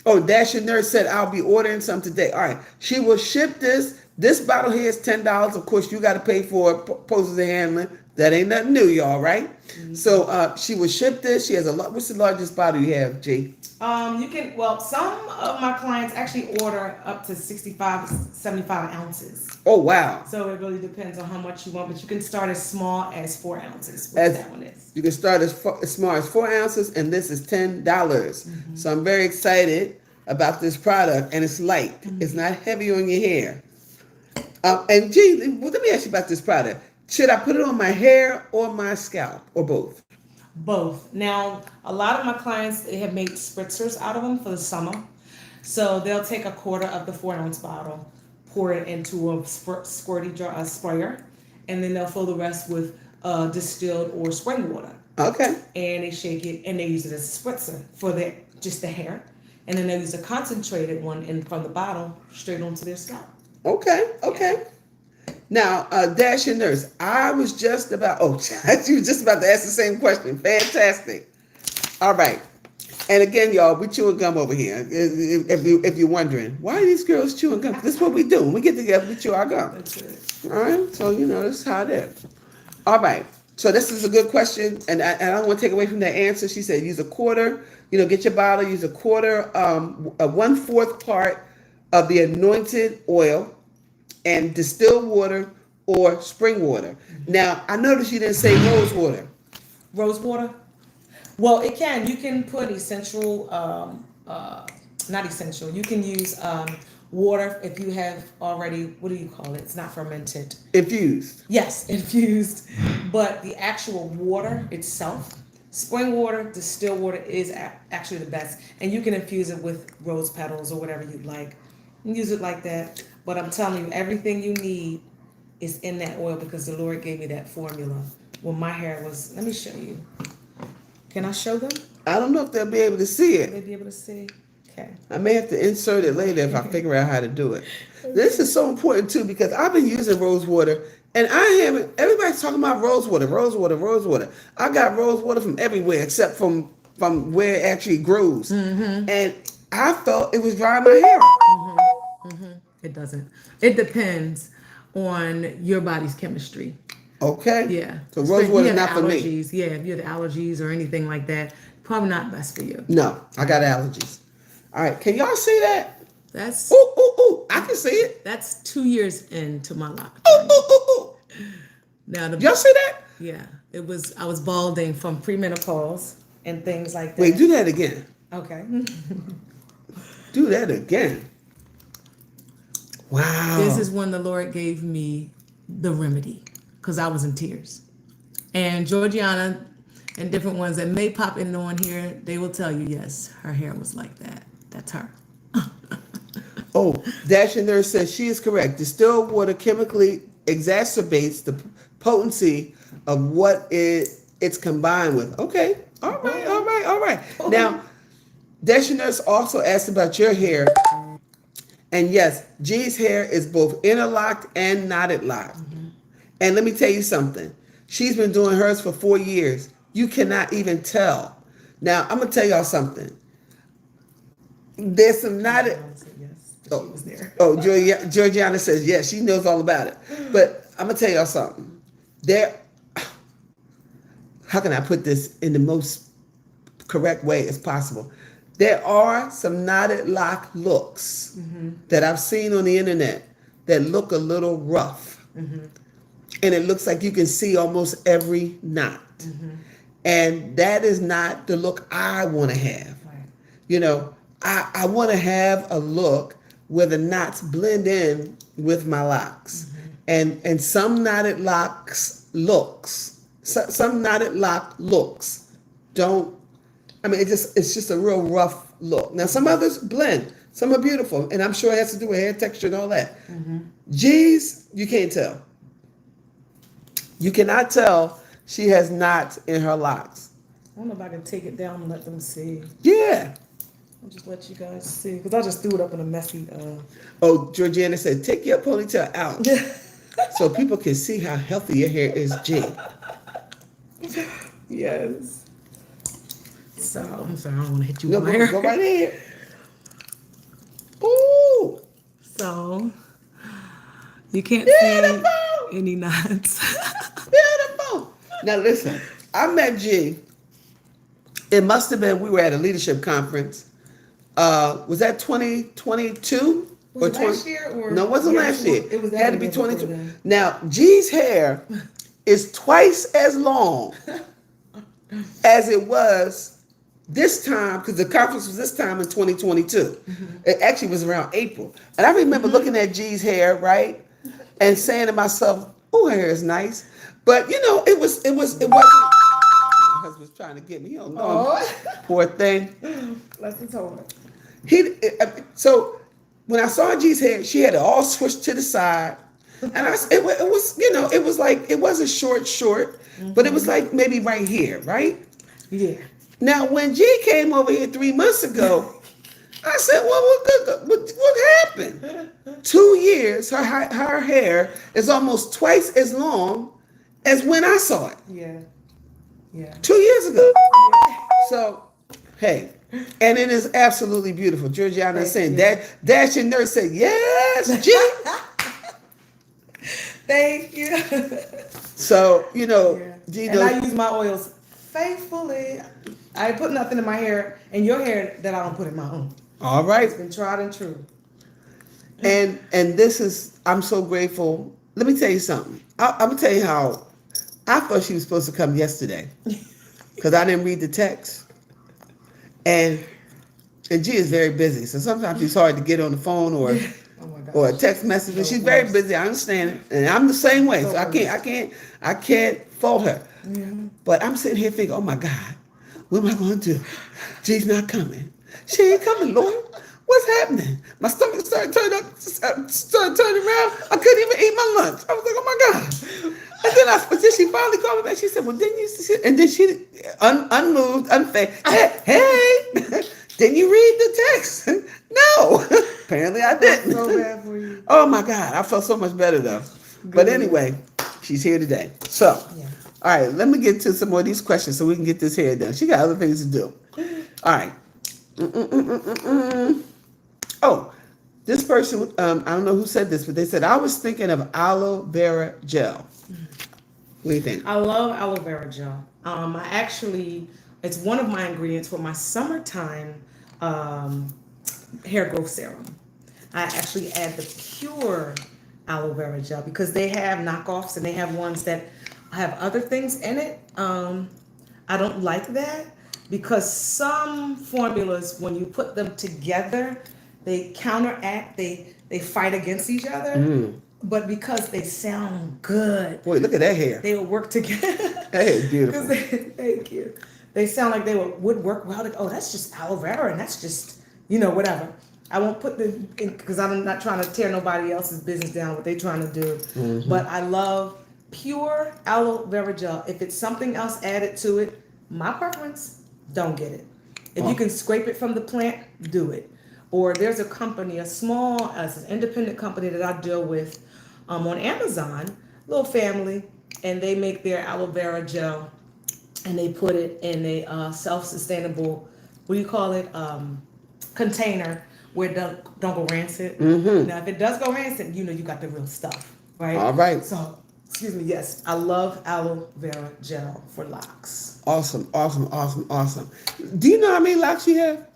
Oh, Dasher Nurse said I'll be ordering some today. All right, she will ship this. This bottle here is $10. Of course, you got to pay for postage and handling. That ain't nothing new, y'all, right? Mm-hmm. So she will ship this. She has a lot. What's the largest bottle you have, G? You can, well, some of my clients actually order up to 65, 75 ounces. Oh, wow. So it really depends on how much you want, but you can start as small as 4 ounces, which that one is. You can start as small as 4 ounces, and this is $10. Mm-hmm. So I'm very excited about this product, and it's light. Mm-hmm. It's not heavy on your hair. And G, let me ask you about this product. Should I put it on my hair or my scalp, or both? Both. Now, a lot of my clients, they have made spritzers out of them for the summer. So they'll take a quarter of the 4 ounce bottle, pour it into a squirty jar, a sprayer, and then they'll fill the rest with distilled or spring water. Okay. And they shake it, and they use it as a spritzer for just the hair. And then they'll use a concentrated one from the bottle straight onto their scalp. Okay. Yeah. Now, Dasher Nurse, I was just about, you were just about to ask the same question. Fantastic. All right. And again, y'all, we chewing gum over here. If you're wondering, why are these girls chewing gum? This is what we do. When we get together, we chew our gum. That's it. All right. So, this is how it is. All right. So this is a good question. And I don't want to take away from that answer. She said, use a quarter, get your bottle, use a quarter, a 1/4 part of the anointed oil and distilled water or spring water. Now, I noticed you didn't say rose water. Rose water? Well, it can. You can put essential, not essential. You can use water if you have already, what do you call it? It's not fermented. Infused. Yes, infused. But the actual water itself, spring water, distilled water is actually the best. And you can infuse it with rose petals or whatever you'd like. And use it like that. But I'm telling you, everything you need is in that oil because the Lord gave me that formula when my hair was, let me show you. Can I show them? I don't know if they'll be able to see it. They'll be able to see? Okay. I may have to insert it later if I figure out how to do it. This is so important too because I've been using rose water and everybody's talking about rose water. I got rose water from everywhere except from where it actually grows. Mm-hmm. And I felt it was drying my hair. Mm-hmm. Mm-hmm. It doesn't. It depends on your body's chemistry. Okay. Yeah. So rose water is not for me. Yeah, if you have allergies or anything like that, probably not best for you. No, I got allergies. All right. Can y'all see that? That's. Ooh. I can see it. That's 2 years into my life. Ooh. Now, y'all see that? Yeah. I was balding from premenopause and things like that. Wait, do that again. Okay. Do that again. Wow. This is when the Lord gave me the remedy because I was in tears. And Georgiana and different ones that may pop in on here, they will tell you, yes, her hair was like that. That's her. Dasher Nurse says she is correct. Distilled water chemically exacerbates the potency of what it's combined with. Okay. All right. Now, Dasher Nurse also asked about your hair. And yes, G's hair is both interlocked and knotted locked. Mm-hmm. And let me tell you something. She's been doing hers for 4 years. You cannot even tell. Now, I'm going to tell y'all something. There's some knotted... Georgiana says, yes, she knows all about it. But I'm going to tell y'all something. how can I put this in the most correct way as possible? There are some knotted lock looks that I've seen on the internet that look a little rough. And it looks like you can see almost every knot. And that is not the look I want to have. Right. You know, I want to have a look where the knots blend in with my locks. And some knotted locks looks, some knotted lock looks don't, I mean, it's just a real rough look. Now, some others blend. Some are beautiful. And I'm sure it has to do with hair texture and all that. G's, you can't tell. You cannot tell she has knots in her locks. I don't know if I can take it down and let them see. Yeah. I'll just let you guys see. Because I just threw it up in a messy... Oh, Georgiana said, take your ponytail out so people can see how healthy your hair is, G. Yes. So, I'm sorry, I don't want to hit you No, with my hair. go right ahead. Ooh. So, you can't Beautiful. see any knots. Beautiful. Now listen, I met G. It must have been, we were at a leadership conference. Was that 2022? Was it last year? Or No, it wasn't yeah, last year. It was had to be before 22. then. Now, G's hair is twice as long as it was this time, because the conference was this time in 2022. It actually was around April. And I remember looking at G's hair, right? And saying to myself, oh, her hair is nice. But you know, it wasn't. My husband's trying to get me. You don't know. Poor thing. Let's hold it. So when I saw G's hair, she had it all swished to the side. And it was, you know, it was like, it wasn't short, but it was like maybe right here, right? Yeah. Now, when G came over here 3 months ago, I said, well, what happened? 2 years, her hair is almost twice as long as when I saw it. Yeah. 2 years ago. So, hey, and it is absolutely beautiful. Georgiana is saying that. Dashing Nurse said, yes, G. Thank you. So, you know, Yeah. And I use my oils faithfully. I put nothing in my hair and your hair that I don't put in my own. All right. It's been tried and true. And this is, I'm so grateful. Let me tell you something. I'm going to tell you how I thought she was supposed to come yesterday because I didn't read the text. And G is very busy. So sometimes it's hard to get on the phone or or a text message. And she's very busy. I understand it. And I'm the same way. So I can't fault her. But I'm sitting here thinking, oh my God, what am I going to do? G's not coming. She ain't coming, Lord. What's happening? My stomach started turning around. I couldn't even eat my lunch. I was like, oh my God. And then she finally called me back. She said, well, didn't you see? And then she, unmoved, unfazed, hey, didn't you read the text? No. Apparently I didn't. So bad for you. Oh my God. I felt so much better though. Good. But anyway, she's here today. So, all right, let me get to some more of these questions so we can get this hair done. She got other things to do. All right. Oh, this person, I don't know who said this, but they said, I was thinking of aloe vera gel. What do you think? I love aloe vera gel. It's one of my ingredients for my summertime hair growth serum. I actually add the pure aloe vera gel because they have knockoffs and they have ones that have other things in it. I don't like that because some formulas, when you put them together, they counteract, they fight against each other. But because they sound good. Boy, look at that hair. They will work together. That hair is beautiful. Thank you. They sound like they would work well. Like, oh, that's just aloe vera and that's just, whatever. I won't put because I'm not trying to tear nobody else's business down, what they're trying to do. But I love pure aloe vera gel. If it's something else added to it, my preference, don't get it. If you can scrape it from the plant, do it. Or there's a company, as an independent company that I deal with on Amazon, little family, and they make their aloe vera gel and they put it in a self-sustainable, what do you call it, container where it don't go rancid. Now, if it does go rancid, you got the real stuff, right? All right. So excuse me, yes, I love aloe vera gel for locks. Awesome, awesome, awesome, awesome. Do you know how many locks you have?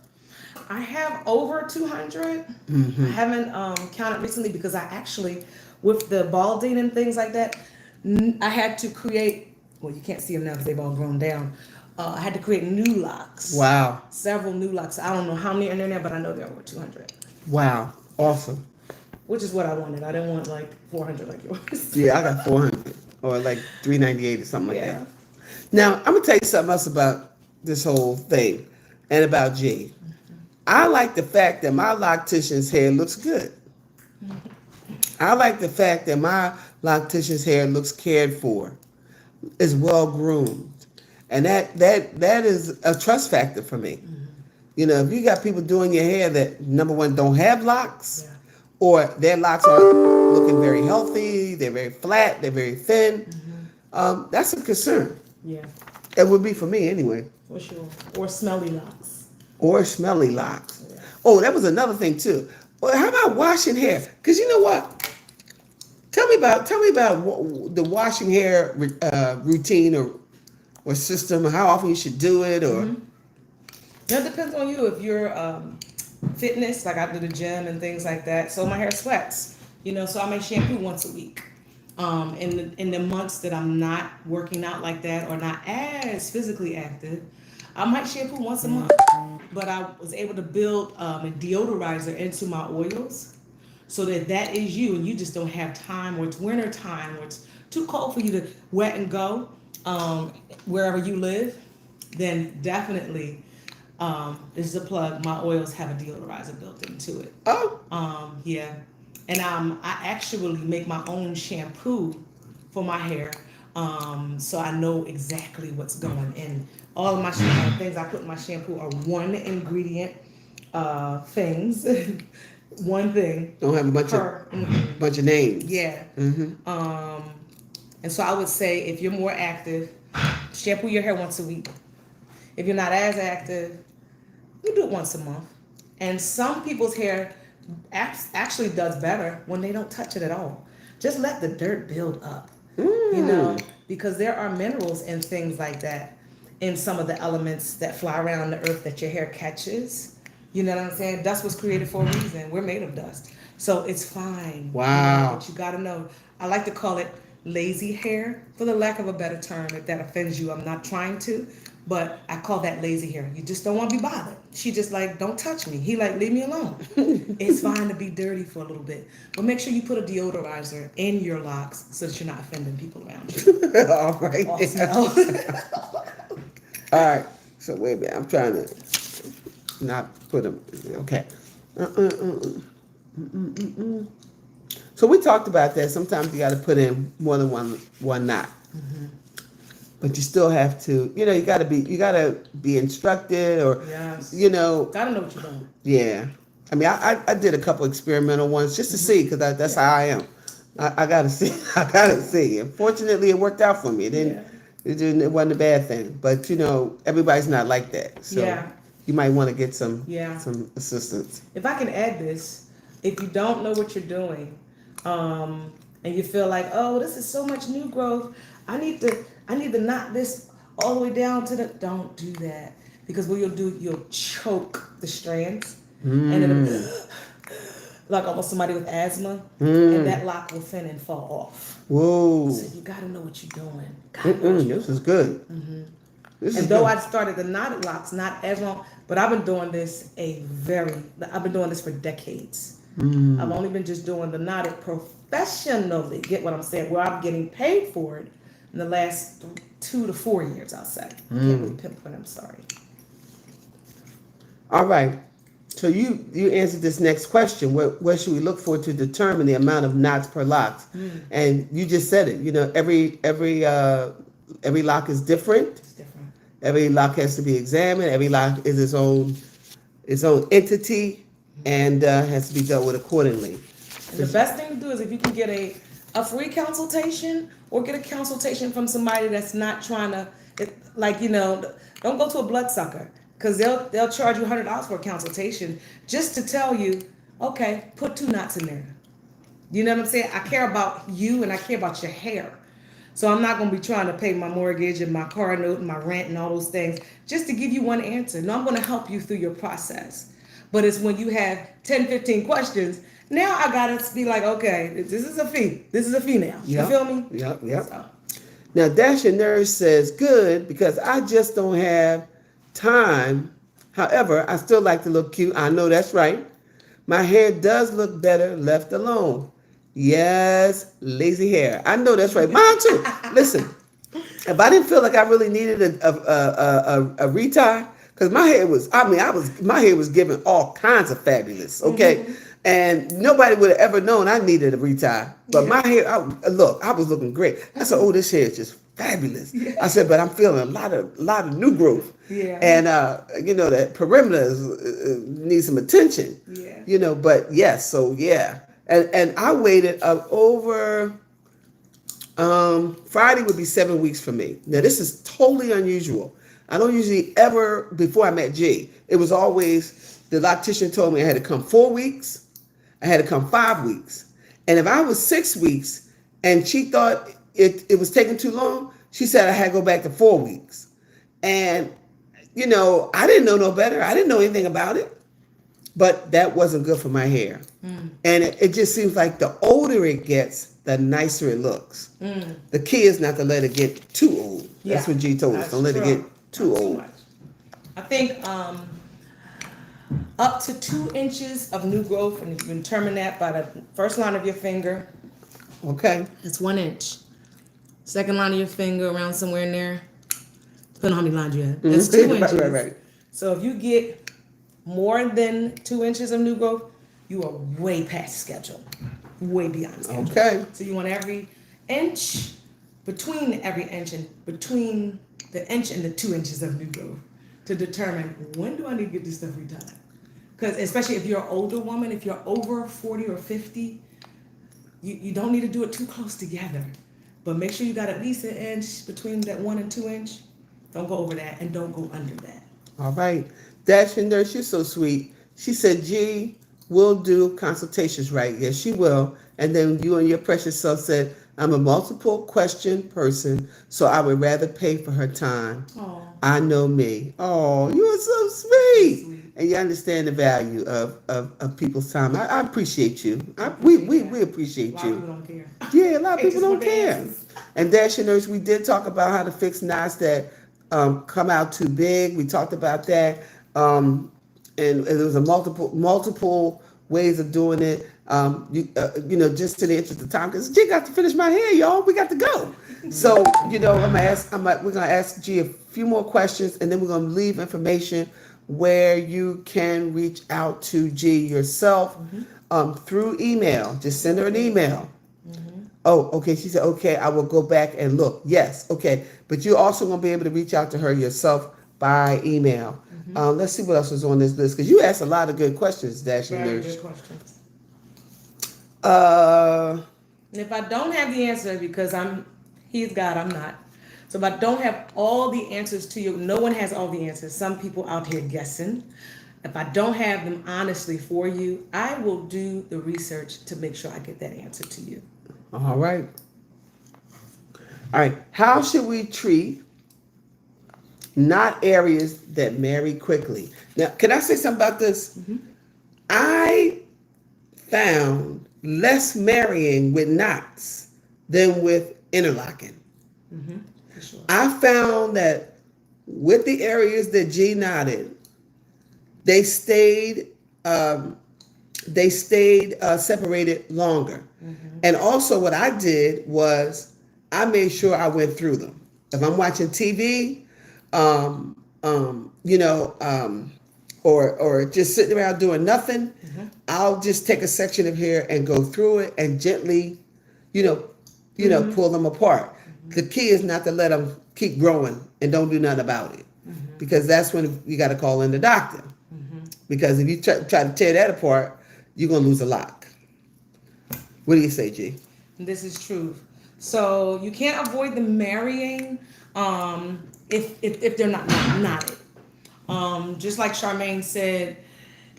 I have over 200. I haven't counted recently because I actually, with the balding and things like that, I had to create, well, you can't see them now because they've all grown down. I had to create new locks. Wow. Several new locks. I don't know how many are in there, but I know they're over 200. Wow. Awesome. Which is what I wanted. I didn't want like 400 like yours. Yeah, I got 400 or like 398 or something like Yeah. that. Now, I'm going to tell you something else about this whole thing and about G. I like the fact that my loctician's hair looks good. I like the fact that my loctician's hair looks cared for, is well groomed. And that is a trust factor for me. You know, if you got people doing your hair that, number one, don't have locks, Yeah. or their locks are looking very healthy, they're very flat, they're very thin, that's a concern. Yeah, It would be for me anyway. for sure. Or smelly locks. Or smelly locks. Yeah. Oh, that was another thing too. Well, how about washing hair? Because you know what? Tell me about the washing hair routine or system. How often you should do it, or That depends on you. If you're fitness, like I do the gym and things like that, so my hair sweats. You know, so I may shampoo once a week. In the months that I'm not working out like that or not as physically active, I might shampoo once a month. But I was able to build a deodorizer into my oils, so that is you, and you just don't have time, or it's winter time, or it's too cold for you to wet and go wherever you live. Then definitely, this is a plug. My oils have a deodorizer built into it. oh, Yeah, and I actually make my own shampoo for my hair, so I know exactly what's going in. All of my things I put in my shampoo are one ingredient things, one thing don't have a per. bunch of names. Yeah. And so I would say if you're more active, shampoo your hair once a week. If you're not as active, you do it once a month. And some people's hair actually does better when they don't touch it at all. Just let the dirt build up, you know, because there are minerals and things like that in some of the elements that fly around the earth that your hair catches. You know what I'm saying? Dust was created for a reason. We're made of dust. So it's fine. Wow. You know, but you got to know. I like to call it lazy hair, for the lack of a better term. If that offends you, I'm not trying to. But I call that lazy hair. You just don't want to be bothered. She just like, don't touch me. He like, leave me alone. It's fine to be dirty for a little bit. But make sure you put a deodorizer in your locks so that you're not offending people around you. All right. All smell. All right. So wait a minute. I'm trying to not put them. Okay. So we talked about that. Sometimes you got to put in more than one knot. But you still have to, you know, you gotta be instructed, or, Yes. you know, Gotta know what you're doing. yeah. I mean, I did a couple experimental ones just to see, because that's how I am. I gotta see. I gotta see. And fortunately, it worked out for me. It wasn't a bad thing. But you know, everybody's not like that. So Yeah. you might want to get some Yeah. assistance. If I can add this, if you don't know what you're doing, and you feel like, oh, this is so much new growth, I need to knot this all the way down to don't do that. Because what you'll choke the strands, and it'll, like almost somebody with asthma, and that lock will thin and fall off. Whoa. So you gotta know what you're doing. Gotta know what you're This is good. This And is though good. I started the knotted locks not as long, but I've been doing this for decades. I've only been just doing the knotted professionally, get what I'm saying, where I'm getting paid for it in the last 2 to 4 years, I'll say. Can't really pinpoint, I'm sorry. All right. So you answered this next question. What should we look for to determine the amount of knots per lock? And you just said it. You know, every lock is different. It's different. Every lock has to be examined. Every lock is its own entity, and has to be dealt with accordingly. And the best thing to do is if you can get a free consultation, or get a consultation from somebody that's not trying to, don't go to a bloodsucker, because they'll charge you $100 for a consultation just to tell you, okay, put 2 knots in there. You know what I'm saying? I care about you and I care about your hair. So I'm not going to be trying to pay my mortgage and my car note and my rent and all those things just to give you one answer. No, I'm going to help you through your process. But it's when you have 10, 15 questions, now I got to be like, okay, this is a fee. This is a fee now. You feel me? Yep. So. Now, Dash Your Nurse says, good, because I just don't have time. However, I still like to look cute. I know that's right. My hair does look better left alone. Yes, lazy hair. I know that's right. Mine too. Listen, if I didn't feel like I really needed a retie, because my hair was, my hair was giving all kinds of fabulous, okay? And nobody would have ever known I needed a retie. But my hair, I was looking great. I said, oh, this hair is just fabulous. Yeah. I said, but I'm feeling a lot of new growth. Yeah. And, that perimeter needs some attention. Yeah. But yes, so yeah. And I waited over, Friday would be 7 weeks for me. Now, this is totally unusual. I don't usually ever, before I met G, it was always, the loctician told me I had to come 4 weeks, I had to come 5 weeks. And if I was 6 weeks and she thought it was taking too long, she said I had to go back to 4 weeks. And, I didn't know no better. I didn't know anything about it. But that wasn't good for my hair. And it just seems like the older it gets, the nicer it looks. The key is not to let it get too old. That's what G told us. Don't let it get too old. I think up to 2 inches of new growth, and you can determine that by the first line of your finger. Okay. It's 1 inch. Second line of your finger, around somewhere in there. Depending on how many lines you have. That's 2 inches. Right. So if you get more than 2 inches of new growth, you are way past schedule. Way beyond schedule. Okay. So you want every inch, between every inch and between the inch and the 2 inches of new growth to determine when do I need to get this stuff retied. Because especially if you're an older woman, if you're over 40 or 50, you don't need to do it too close together. But make sure you got at least an inch between that 1 and 2 inch. Don't go over that and don't go under that. All right. Dash Your Nurse, you're so sweet. She said, G will do consultations, right? Yes, she will. And then you and your precious self said, I'm a multiple question person, so I would rather pay for her time. Aww. I know me. Oh, you are so sweet. And you understand the value of people's time. I appreciate you. We appreciate you. A lot of people don't care. Yeah, a lot of people don't care. And Dash Your Nurse, we did talk about how to fix knots that come out too big. We talked about that. And there was a multiple ways of doing it. Just to the interest of time, because G got to finish my hair, y'all. We got to go. So, we're gonna ask G a few more questions, and then we're gonna leave information where you can reach out to G yourself through email. Just send her an email. Oh, okay. She said, okay, I will go back and look. Yes, okay. But you're also gonna be able to reach out to her yourself by email. Let's see what else is on this list, because you asked a lot of good questions, Dash Your Nurse. Very good questions. And if I don't have the answer, because he's God, I'm not. So if I don't have all the answers to you, no one has all the answers. Some people out here guessing. If I don't have them honestly for you, I will do the research to make sure I get that answer to you. All right. How should we treat knot areas that marry quickly? Now, can I say something about this? I found less marrying with knots than with interlocking. For sure. I found that with the areas that G knotted, they stayed separated longer. And also what I did was I made sure I went through them. If I'm watching TV, or just sitting around doing nothing, I'll just take a section of hair and go through it and gently, pull them apart. The key is not to let them keep growing and don't do nothing about it, because that's when you got to call in the doctor. Because if you try to tear that apart, you're gonna lose a lock. What do you say, G? This is true. So you can't avoid the marrying if they're not knotted. Just like Charmaine said,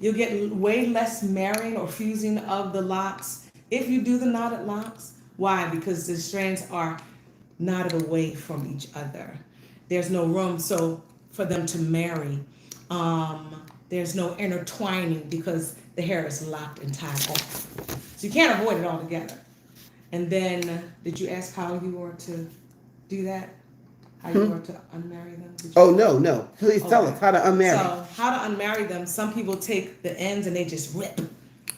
you'll get way less marrying or fusing of the locks if you do the knotted locks. Why? Because the strands are knotted away from each other. There's no room for them to marry. There's no intertwining because the hair is locked and tied off. So you can't avoid it altogether. And then, did you ask how you were to do that? How you were to unmarry them? Oh, no. Please tell us how to unmarry. So, how to unmarry them, some people take the ends and they just rip.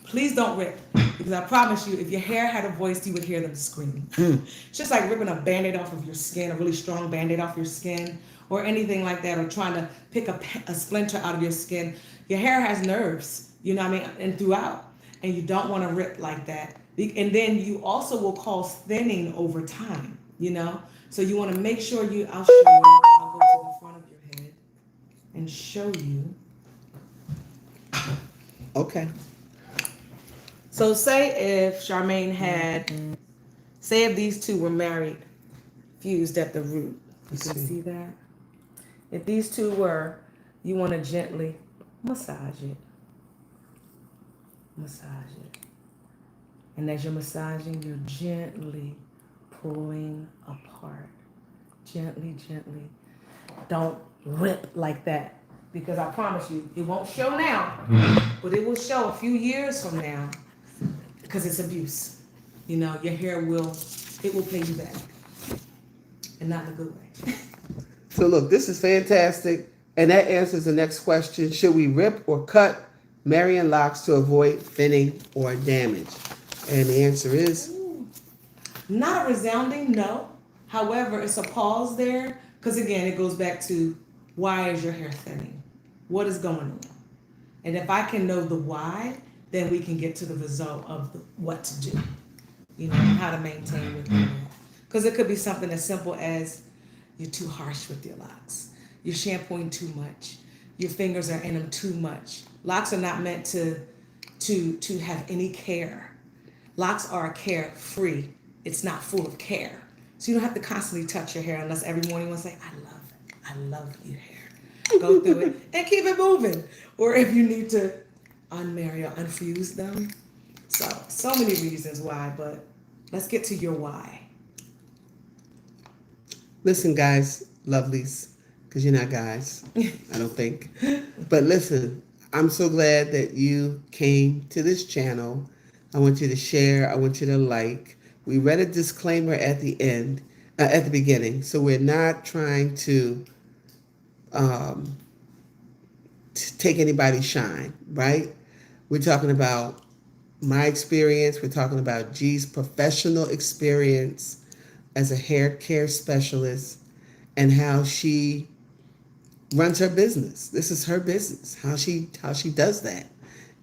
Please don't rip. Because I promise you, if your hair had a voice, you would hear them scream. It's just like ripping a Band-Aid off of your skin, a really strong Band-Aid off your skin, or anything like that, or trying to pick a splinter out of your skin. Your hair has nerves, you know what I mean, and throughout. And you don't want to rip like that. And then you also will cause thinning over time, you know? So you want to make sure I'll show you, I'll go to the front of your head and show you. Okay. So say if Charmaine say if these two were married, fused at the root. You can see that? If these two were, you want to gently massage it. Massage it. And as you're massaging, you're gently pulling apart. Gently, gently. Don't rip like that. Because I promise you, it won't show now, but it will show a few years from now. Because it's abuse. You know, your hair will pay you back. And not in a good way. So look, this is fantastic. And that answers the next question. Should we rip or cut marrying locks to avoid thinning or damage? And the answer is? Not a resounding no. However, it's a pause there. Because again, it goes back to why is your hair thinning? What is going on? And if I can know the why, then we can get to the result of what to do. You know, how to maintain with that. Because it could be something as simple as you're too harsh with your locks. You're shampooing too much. Your fingers are in them too much. Locks are not meant to have any care. Locks are care-free. It's not full of care. So you don't have to constantly touch your hair unless every morning you want to say, I love your hair. Go through it and keep it moving. Or if you need to unmarry or unfuse them. So many reasons why, but let's get to your why. Listen, guys, lovelies, because you're not guys, I don't think. But listen, I'm so glad that you came to this channel. I want you to share. I want you to like. We read a disclaimer at the end, at the beginning. So we're not trying to take anybody's shine, right? We're talking about my experience. We're talking about G's professional experience as a hair care specialist and how she runs her business. This is her business, how she does that.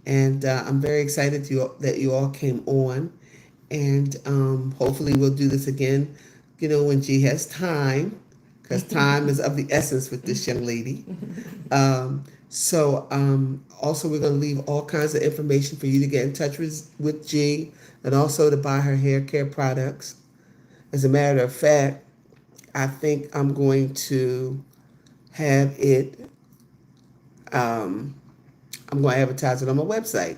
And I'm very excited that you all came on. And hopefully we'll do this again, you know, when G has time, because time is of the essence with this young lady. Also we're going to leave all kinds of information for you to get in touch with G and also to buy her hair care products. As a matter of fact, I think I'm going to have it, I'm going to advertise it on my website.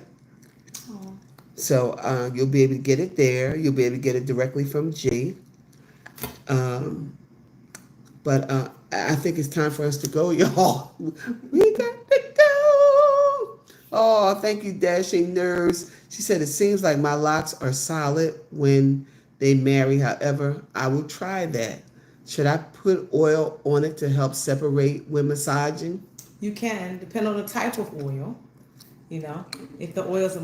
Aww. So you'll be able to get it there. You'll be able to get it directly from G. But I think it's time for us to go, y'all. We got to go. Oh, thank you, Dashing Nerves. She said, it seems like my locks are solid when they marry. However, I will try that. Should I put oil on it to help separate when massaging? You can, depending on the type of oil. You know, if the oil is a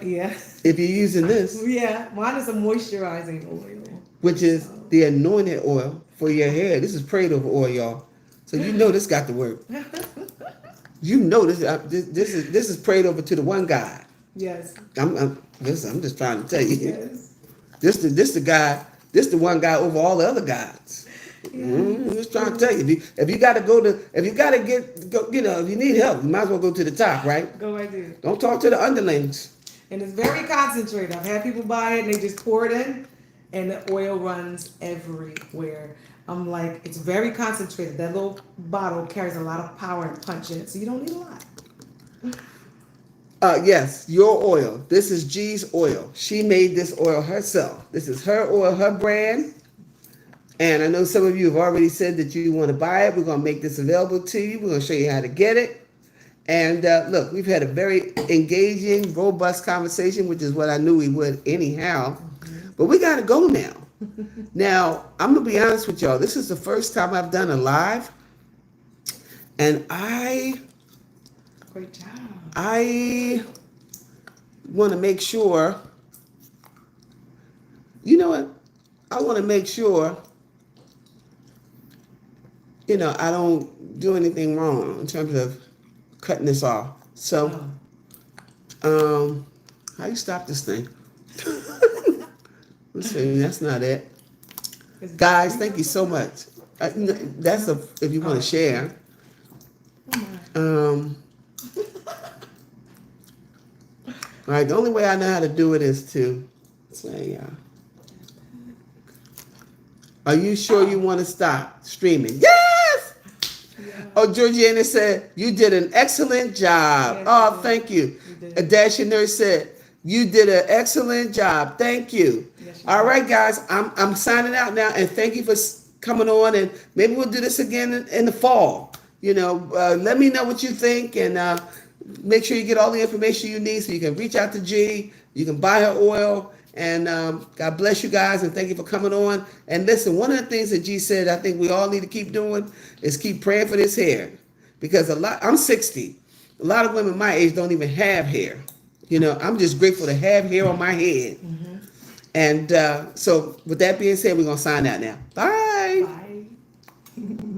yeah. If you're using this. Yeah, mine is a moisturizing oil. Which is the anointed oil for your hair. This is prayed over oil, y'all. So you know this got to work. You know this is prayed over to the one God. Yes. I'm just trying to tell you. Yes. This the one guy over all the other gods. Yeah. I'm just trying to tell you. If you got to go, you know, if you need help, you might as well go to the top, right? Go right there. Don't talk to the underlings. And it's very concentrated. I've had people buy it and they just pour it in and the oil runs everywhere. I'm like, it's very concentrated. That little bottle carries a lot of power and punch in it, so you don't need a lot. Yes, your oil. This is G's oil. She made this oil herself. This is her oil, her brand. And I know some of you have already said that you want to buy it. We're going to make this available to you. We're going to show you how to get it. And look, we've had a very engaging, robust conversation, which is what I knew we would anyhow. But we got to go now. Now, I'm going to be honest with y'all. This is the first time I've done a live. And Great job. I want to make sure, you know what? I want to make sure, I don't do anything wrong in terms of cutting this off. So, how you stop this thing? Let's see, that's not it. Guys, thank you so much. That's if you want to share. All right, the only way I know how to do it is to say, are you sure you want to stop streaming? Yes! Yeah. Oh, Georgiana said, you did an excellent job. Yes, oh, thank you. Adasha Nurse said, you did an excellent job. Thank you. Yes, all right, guys, I'm signing out now, and thank you for coming on, and maybe we'll do this again in the fall. Let me know what you think, and make sure you get all the information you need so you can reach out to G. You can buy her oil. And God bless you guys, and thank you for coming on. And listen, one of the things that G said I think we all need to keep doing is keep praying for this hair. Because I'm 60. A lot of women my age don't even have hair. I'm just grateful to have hair on my head. Mm-hmm. And so with that being said, we're going to sign out now. Bye. Bye.